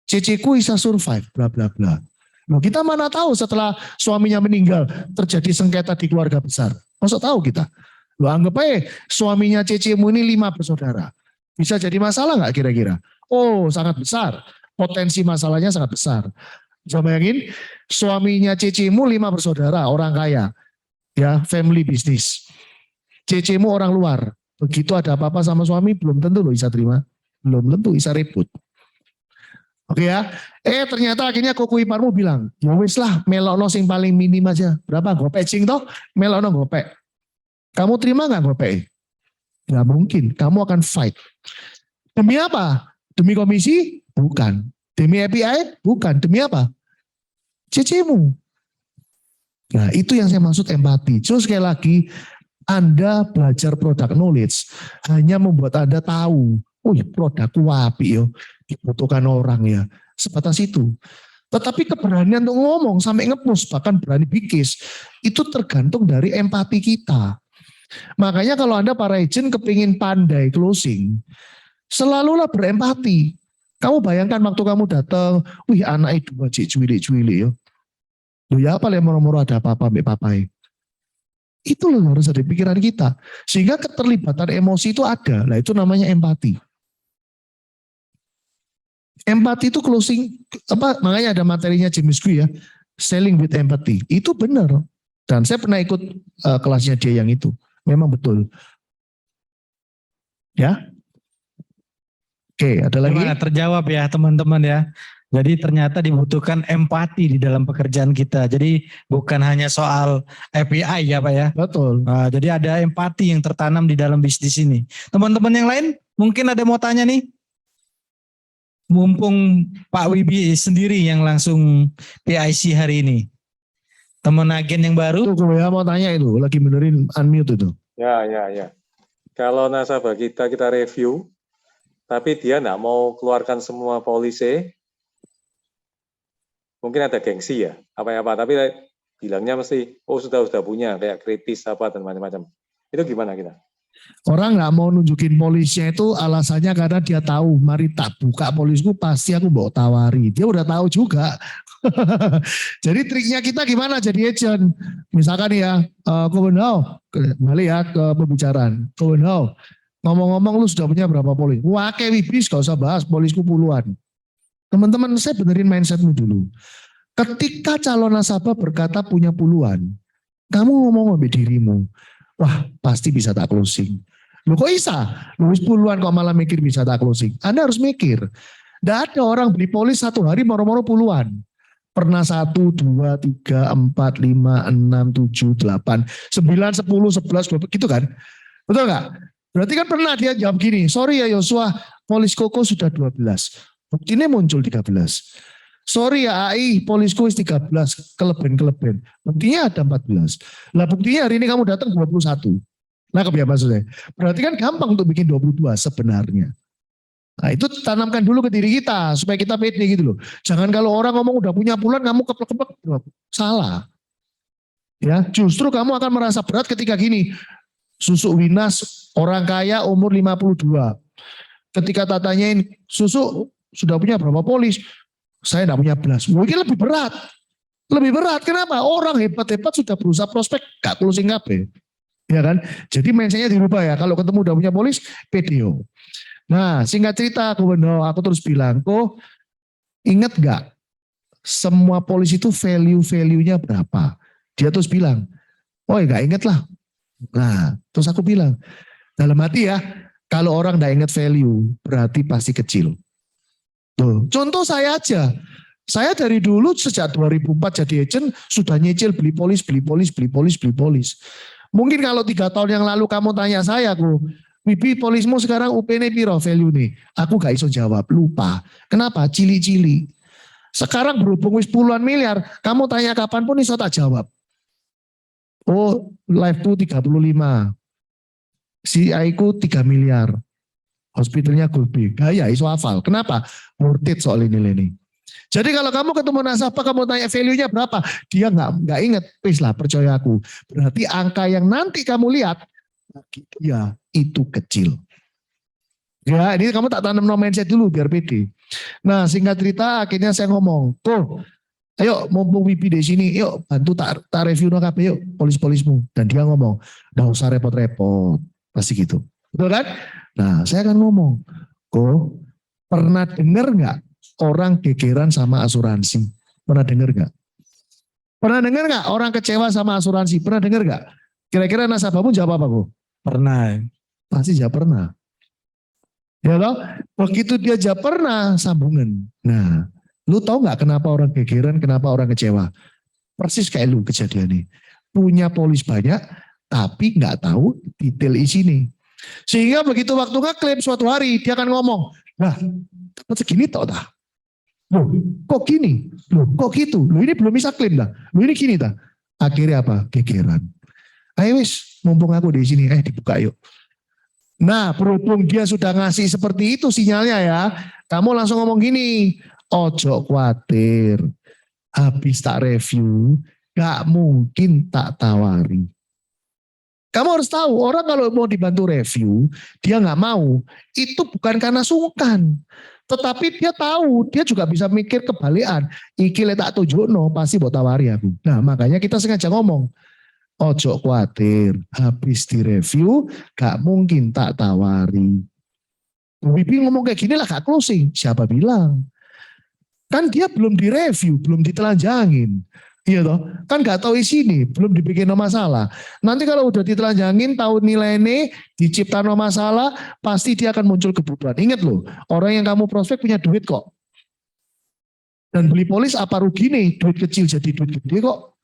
CC ku bisa survive, bla bla bla. Loh, kita mana tahu setelah suaminya meninggal terjadi sengketa di keluarga besar. Masa tahu kita? Lo anggap aja suaminya CC-mu ini 5 bersaudara. Bisa jadi masalah nggak kira-kira? Oh, sangat besar. Potensi masalahnya sangat besar. Coba bayangin, suaminya CC-mu 5 bersaudara, orang kaya. Ya, family business. CC-mu orang luar. Begitu ada apa-apa sama suami, belum tentu lo bisa terima. Belum tentu bisa ribut. Oke ya, ternyata akhirnya Koko Iparmu bilang, ya wis lah melokno sing paling minim aja. Berapa gopek cing toh? Melokno gopek. Kamu terima nggak gopek? Nggak mungkin, kamu akan fight. Demi apa? Demi komisi? Bukan. Demi API? Bukan. Demi apa? CC-mu. Nah itu yang saya maksud empati. Terus sekali lagi, Anda belajar product knowledge hanya membuat Anda tahu, oh ya produkku api yo, dibutuhkan orang ya. sebatas itu. Tetapi keberanian untuk ngomong sampai nge-post, bahkan berani bikis, itu tergantung dari empati kita. Makanya kalau Anda para agent kepingin pandai closing, selalulah berempati. Kamu bayangkan waktu kamu datang, wih anak itu wajib cuili-cuili ya. Loh ya apa moro-moro ada apa-apa mbak papai. Itu loh harus ada di pikiran kita. Sehingga keterlibatan emosi itu ada. Nah itu namanya empati. Empati itu closing, makanya ada materinya James Gue ya, selling with empathy. Itu benar. Dan saya pernah ikut kelasnya dia yang itu. Memang betul. Ya. Oke, ada lagi? Gimana, terjawab ya teman-teman ya. Jadi ternyata dibutuhkan empati di dalam pekerjaan kita. Jadi bukan hanya soal API ya Pak ya. Betul. Nah, jadi ada empati yang tertanam di dalam bisnis ini. Teman-teman yang lain mungkin ada mau tanya nih? Mumpung Pak Wibi sendiri yang langsung PIC hari ini. Teman agen yang baru. Tuh ya mau tanya itu, lagi benerin unmute itu. Ya. Kalau nasabah kita review, tapi dia nggak mau keluarkan semua polisi, mungkin ada gengsi ya, apa-apa. Tapi bilangnya mesti, oh sudah punya, kayak kritis apa dan macam-macam. Itu gimana kita? Orang nggak mau nunjukin polisnya itu alasannya karena dia tahu, mari tak buka polisku pasti aku bawa tawari. Dia udah tahu juga. Jadi triknya kita gimana jadi agent? Misalkan ya, Kowenhau, kembali ya ke pembicaraan. Kowenhau, ngomong-ngomong lu sudah punya berapa polis? Wah kayak Wibis gak usah bahas, polisku puluhan. Teman-teman saya benerin mindsetmu dulu. Ketika calon nasabah berkata punya puluhan, kamu ngomong sama dirimu, wah pasti bisa tak closing. Loh kok bisa? Loh puluhan kok malah mikir bisa tak closing. Anda harus mikir. Tidak ada orang beli polis satu hari moro-moro puluhan. Pernah 1, 2, 3, 4, 5, 6, 7, 8, 9, 10, 11, 12 gitu kan. Betul nggak? Berarti kan pernah dia jawab gini, sorry ya Yosua, polis koko sudah 12. Buktinya muncul 13. Sorry ya AI, polisku 13, keleben. Buktinya ada 14. Lah buktinya hari ini kamu datang 21. Nah kebiasaan maksudnya. Berarti kan gampang untuk bikin 22 sebenarnya. Nah itu tanamkan dulu ke diri kita supaya kita pede gitu loh. Jangan kalau orang ngomong udah punya puluhan kamu keplek-keplek. Salah. Ya, justru kamu akan merasa berat ketika gini. Susuk Winas orang kaya umur 52. Ketika tak tanyain, Susuk sudah punya berapa polis? Saya tidak punya belas. Mungkin lebih berat. Lebih berat. Kenapa? Orang hebat-hebat sudah berusaha prospek. Gak closing KB. Ya kan? Jadi mindsetnya dirubah ya. Kalau ketemu udah punya polis, PDO. Nah singkat cerita aku terus bilang, kok ingat gak? Semua polis itu value-nya berapa? Dia terus bilang, oh ya gak inget lah. Nah terus aku bilang, dalam hati ya, kalau orang gak inget value, berarti pasti kecil. Tuh, contoh saya aja. Saya dari dulu sejak 2004 jadi agent sudah nyicil beli polis. Mungkin kalau 3 tahun yang lalu kamu tanya saya, Wibi polismu sekarang UP-nya piro value nih? Aku gak iso jawab, lupa. Kenapa? Cili-cili. Sekarang berhubung wis puluhan miliar, kamu tanya kapan pun iso tak jawab. Oh, live ku 35. CI ku 3 miliar. Hospitalnya Gold B. Gaya iso hafal. Kenapa? Worth it soal ini. Jadi kalau kamu ketemu nasabah, kamu tanya value-nya berapa? Dia nggak inget. Please lah, percaya aku. Berarti angka yang nanti kamu lihat, bagi dia itu kecil. Ya, ini kamu tak tanam mindset dulu biar pede. Nah, singkat cerita akhirnya saya ngomong, tuh, ayo mumpung Wibi di sini, yuk bantu tak review no KB, yuk polis-polismu. Dan dia ngomong, nggak usah repot-repot, pasti gitu. Betul kan? Nah, saya akan ngomong, kok pernah dengar nggak orang gegeran sama asuransi? Pernah dengar nggak? Pernah dengar nggak orang kecewa sama asuransi? Pernah dengar nggak? Kira-kira nasabahmu jawab apa kok? Pernah. Pasti jawab pernah. Ya loh, begitu dia jawab pernah, sambungan. Nah, lu tahu nggak kenapa orang gegeran, kenapa orang kecewa? Persis kayak lu kejadian ini. Punya polis banyak, tapi nggak tahu detail isi nih. Sehingga begitu waktu ngeklaim suatu hari, dia akan ngomong, nah, dapat segini tau dah. Loh, kok gini? Loh, kok gitu? Loh, ini belum bisa klaim dah. Loh, ini gini dah. Akhirnya apa? Gegeran. Ayo wis, mumpung aku di sini, dibuka yuk. Nah, berhubung dia sudah ngasih seperti itu sinyalnya ya, kamu langsung ngomong gini, Ojo khawatir. Habis tak review, gak mungkin tak tawari. Kamu harus tahu, orang kalau mau dibantu review, dia nggak mau. Itu bukan karena sungkan. Tetapi dia tahu, dia juga bisa mikir kebalikan. Iki le tak tunjukno, pasti buat tawari aku. Nah makanya kita sengaja ngomong. Ojo khawatir, habis direview, gak mungkin tak tawari. Bibi ngomong kayak gini lah gak closing. Siapa bilang? Kan dia belum direview, belum ditelanjangin. Iya toh, kan gak tahu isi nih, belum dibikin masalah. Nanti kalau udah ditelanjangin, tahu nilainya, diciptakan masalah, pasti dia akan muncul kebutuhan. Ingat loh, orang yang kamu prospek punya duit kok. Dan beli polis apa rugi nih, duit kecil jadi duit gede kok.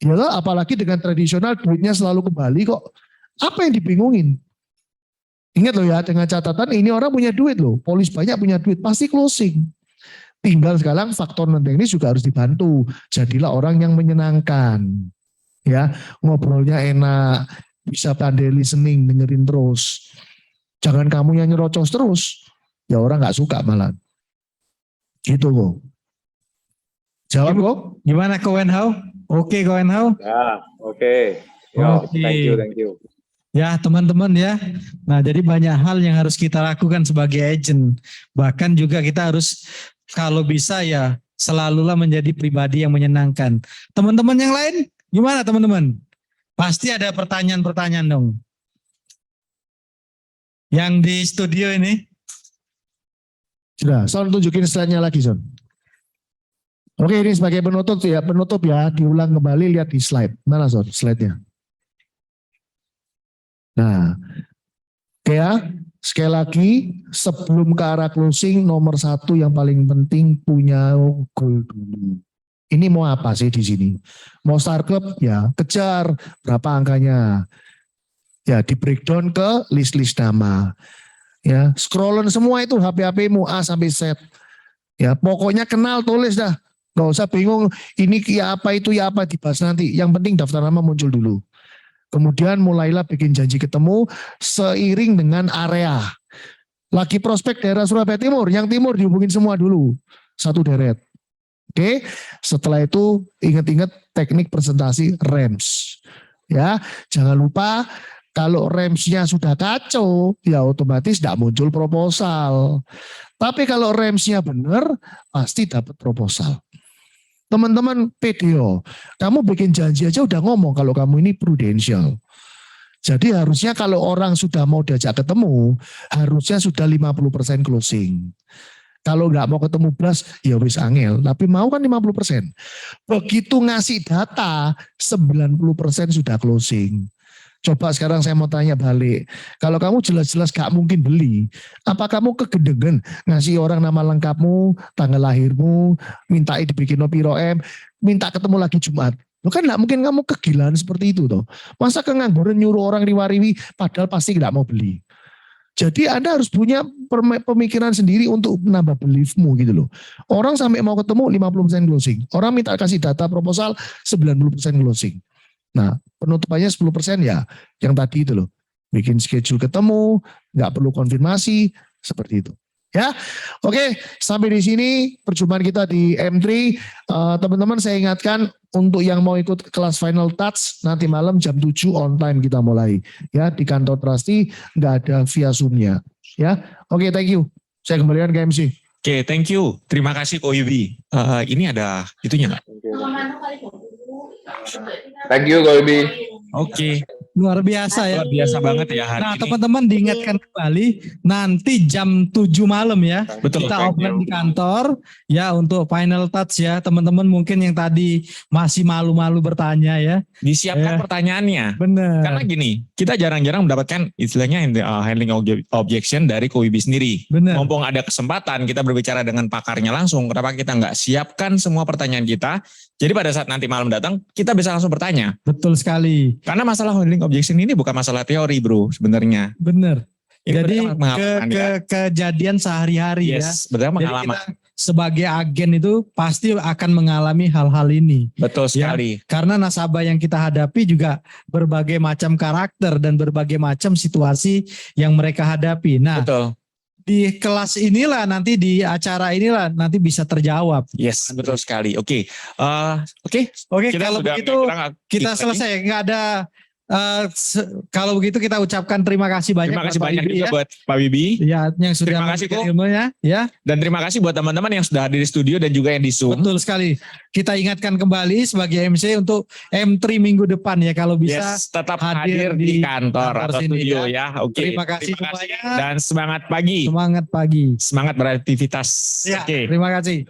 Iya toh, apalagi dengan tradisional duitnya selalu kembali kok. Apa yang dibingungin? Ingat loh ya, dengan catatan ini orang punya duit loh, polis banyak punya duit, pasti closing. Tinggal sekarang faktor non teknis juga harus dibantu. Jadilah orang yang menyenangkan. Ya, ngobrolnya enak, bisa pandai listening, dengerin terus. Jangan kamu yang nyerocos terus. Ya orang nggak suka malah. Gitu kok. Jawab kok. Gimana Ko Wenhao? Oke Ko Wenhao? Ya, oke. Yo, Oke. thank you. Ya teman-teman ya. Nah jadi banyak hal yang harus kita lakukan sebagai agent. Bahkan juga kita harus kalau bisa ya selalulah menjadi pribadi yang menyenangkan. Teman-teman yang lain gimana teman-teman? Pasti ada pertanyaan-pertanyaan dong. Yang di studio ini. Sudah, Son tunjukin slide-nya lagi Son. Oke ini sebagai penutup ya, diulang kembali lihat di slide. Mana Son slide-nya? Nah, oke ya. Sekali lagi, sebelum ke arah closing, nomor satu yang paling penting punya goal dulu. Ini mau apa sih di sini? Mau start club? Ya, kejar berapa angkanya. Ya, di breakdown ke list-list nama. Ya, scrollan semua itu HP-HPmu A sampai Z. Ya, pokoknya kenal, tulis dah. Gak usah bingung, ini ya apa itu ya apa dibahas nanti. Yang penting daftar nama muncul dulu. Kemudian mulailah bikin janji ketemu seiring dengan area. Lagi prospek daerah Surabaya Timur, yang timur dihubungin semua dulu. Satu deret. Oke, setelah itu ingat-ingat teknik presentasi REMS. Ya, jangan lupa kalau REMS-nya sudah kacau, ya otomatis tidak muncul proposal. Tapi kalau REMS-nya benar, pasti dapat proposal. Teman-teman PDO, kamu bikin janji aja udah ngomong kalau kamu ini prudential. Jadi harusnya kalau orang sudah mau diajak ketemu, harusnya sudah 50% closing. Kalau nggak mau ketemu belas, ya wis angel. Tapi mau kan 50%. Begitu ngasih data, 90% sudah closing. Coba sekarang saya mau tanya balik. Kalau kamu jelas-jelas gak mungkin beli, apa kamu kegendengan ngasih orang nama lengkapmu, tanggal lahirmu, minta dibikin piro M, minta ketemu lagi Jumat. Lo kan gak mungkin kamu kegilaan seperti itu toh. Masa kengangguran nyuruh orang riwa-riwi padahal pasti gak mau beli. Jadi Anda harus punya pemikiran sendiri untuk menambah beliefmu gitu loh. Orang sampai mau ketemu 50% closing. Orang minta kasih data proposal 90% closing. Nah penutupannya 10% ya yang tadi itu loh. Bikin schedule ketemu, nggak perlu konfirmasi, seperti itu. Ya, oke, sampai di sini perjumpaan kita di M3. Teman-teman saya ingatkan untuk yang mau ikut kelas Final Touch nanti malam jam 7 on time kita mulai. Ya, di kantor Trusty nggak ada via Zoom-nya. Ya, oke, thank you. Saya kembalikan ke MC. Oke, thank you. Terima kasih Ko Yubi. Ini ada itunya nggak? Thank you, Goibi. Oke. Luar biasa ya. Luar biasa banget ya hari Nah ini. teman-teman diingatkan kembali nanti jam 7 malam ya. Betul. Kita open di kantor ya untuk final touch ya. Teman-teman mungkin yang tadi masih malu-malu bertanya ya. Disiapkan pertanyaannya. Benar. Karena gini, kita jarang-jarang mendapatkan istilahnya handling objection dari Ko Yubi sendiri. Benar. Mumpung ada kesempatan kita berbicara dengan pakarnya langsung, kenapa kita nggak siapkan semua pertanyaan kita? Jadi pada saat nanti malam datang, kita bisa langsung bertanya. Betul sekali. Karena masalah handling objection ini bukan masalah teori bro sebenarnya. Benar. Ini Jadi pengalaman, ya. kejadian sehari-hari ya. Yes, betul Jadi pengalaman. kita sebagai agen itu pasti akan mengalami hal-hal ini. Betul Ya, sekali. karena nasabah yang kita hadapi juga berbagai macam karakter dan berbagai macam situasi yang mereka hadapi. Nah, Betul. di kelas inilah nanti di acara inilah nanti bisa terjawab. Yes, betul sekali. Oke. Oke, Kita kalau sudah begitu kita selesai. Nggak ada kalau begitu kita ucapkan terima kasih banyak. Terima kasih Pak banyak Bibi, juga ya. buat Pak Bibi. Ya, yang sudah Terima kasih, memberikan Ko. ilmunya, ya. Dan terima kasih buat teman-teman yang sudah hadir di studio dan juga yang di Zoom. Betul sekali. Kita ingatkan kembali sebagai MC untuk M3 minggu depan ya kalau bisa. Yes, tetap hadir hadir di di kantor atau sini, studio ya. ya. Oke. Terima kasih semuanya. Dan semangat pagi. Semangat pagi. Semangat beraktivitas. Ya, Oke. terima kasih.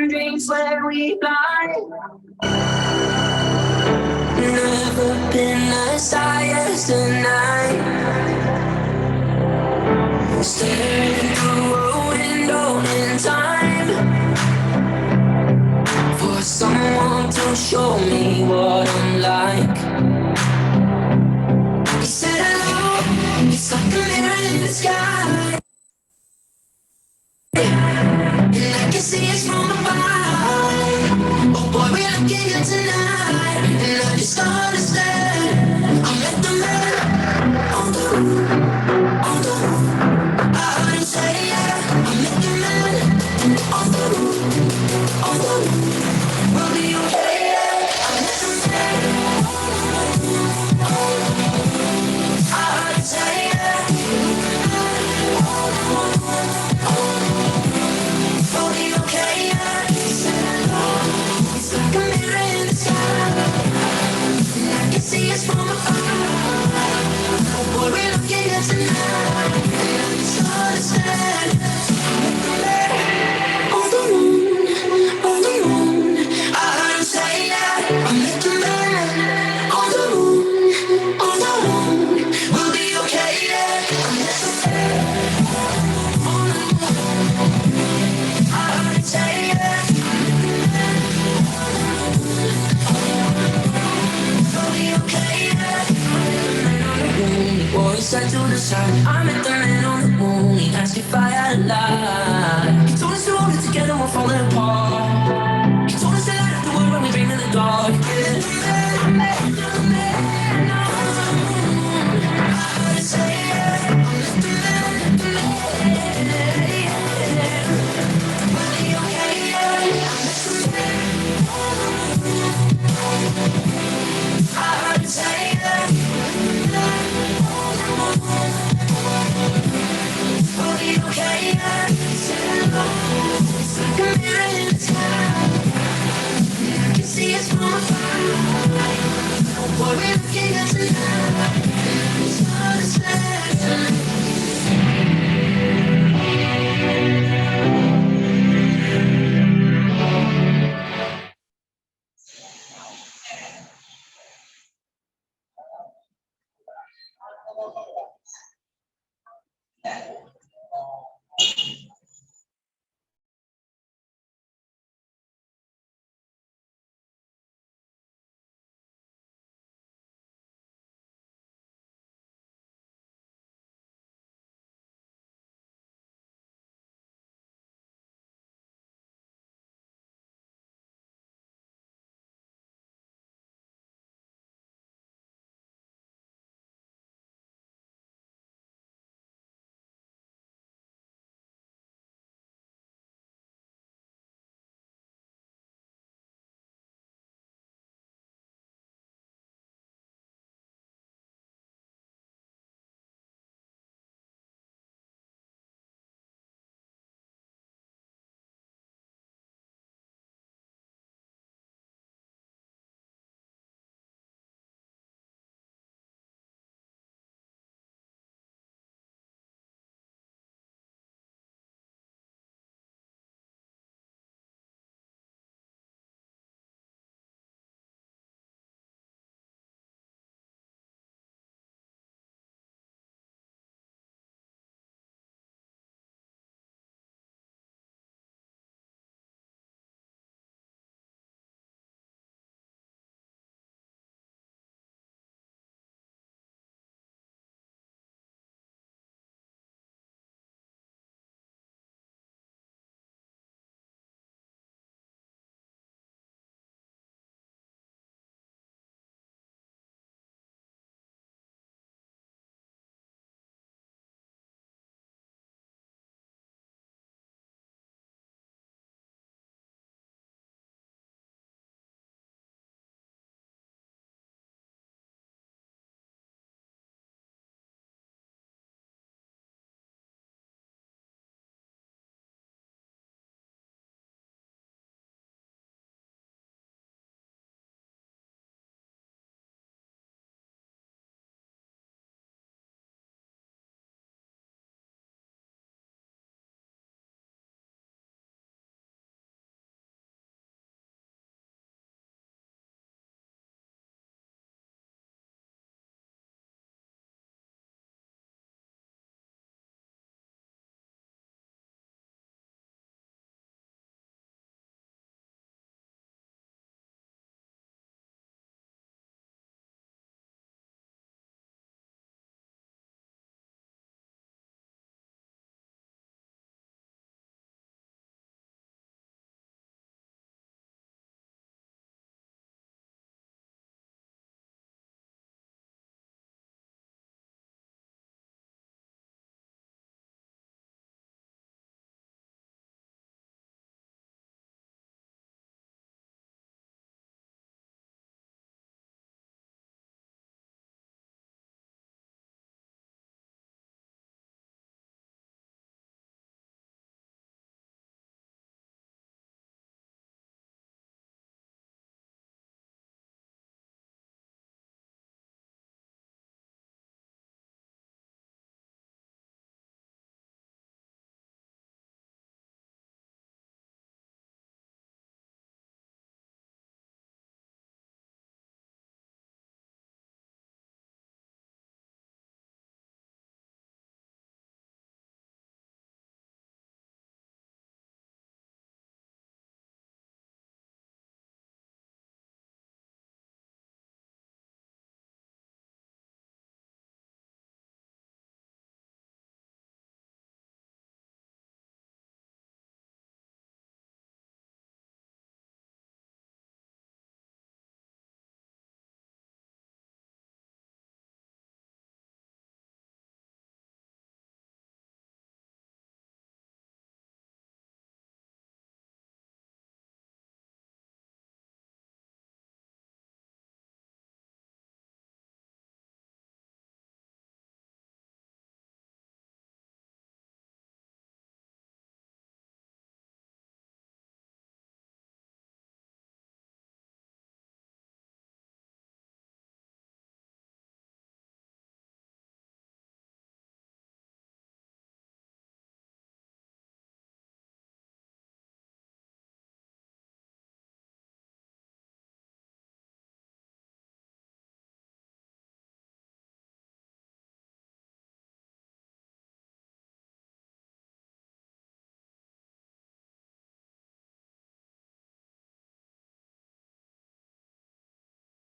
Dreams where we fly. Never been as high as tonight. Staring through a window in time for someone to show me what I'm like. He said hello, it's like a mirror in the sky. And I can see it's from above. Oh boy, we're looking good tonight. And I just don't understand. I'm at the man on the roof, on the roof. I heard him say, yeah, I'm at the man on the roof, on the roof. We'll be okay, yeah. I'm at the man on the roof. I heard him say, yeah. We'll be okay, yeah. It's like a mirror in the sky. And I can see us from afar. Oh boy, we're looking at tonight. And I just understand. On the moon, on the moon. I heard him say, yeah, I'm at the man. On the moon, on the moon. We'll be okay, yeah. I'm at the man. On the moon. I heard him say, yeah. We'll be okay, yeah. Boy, said to the sun, I met the man on the moon. He asked if I had a life. He told us to hold it together, we're falling apart. He told us to light up the world when we dream in the dark. Yeah. I met the man on the moon. I heard him say, yeah, I met the man, yeah. We'll be okay, yeah. I met the man on the moon. I heard him say, yeah. We'll be okay, yeah. It's like a mirror in the sky. I can see us from afar. Oh boy, we're looking at tonight. It's hard to say.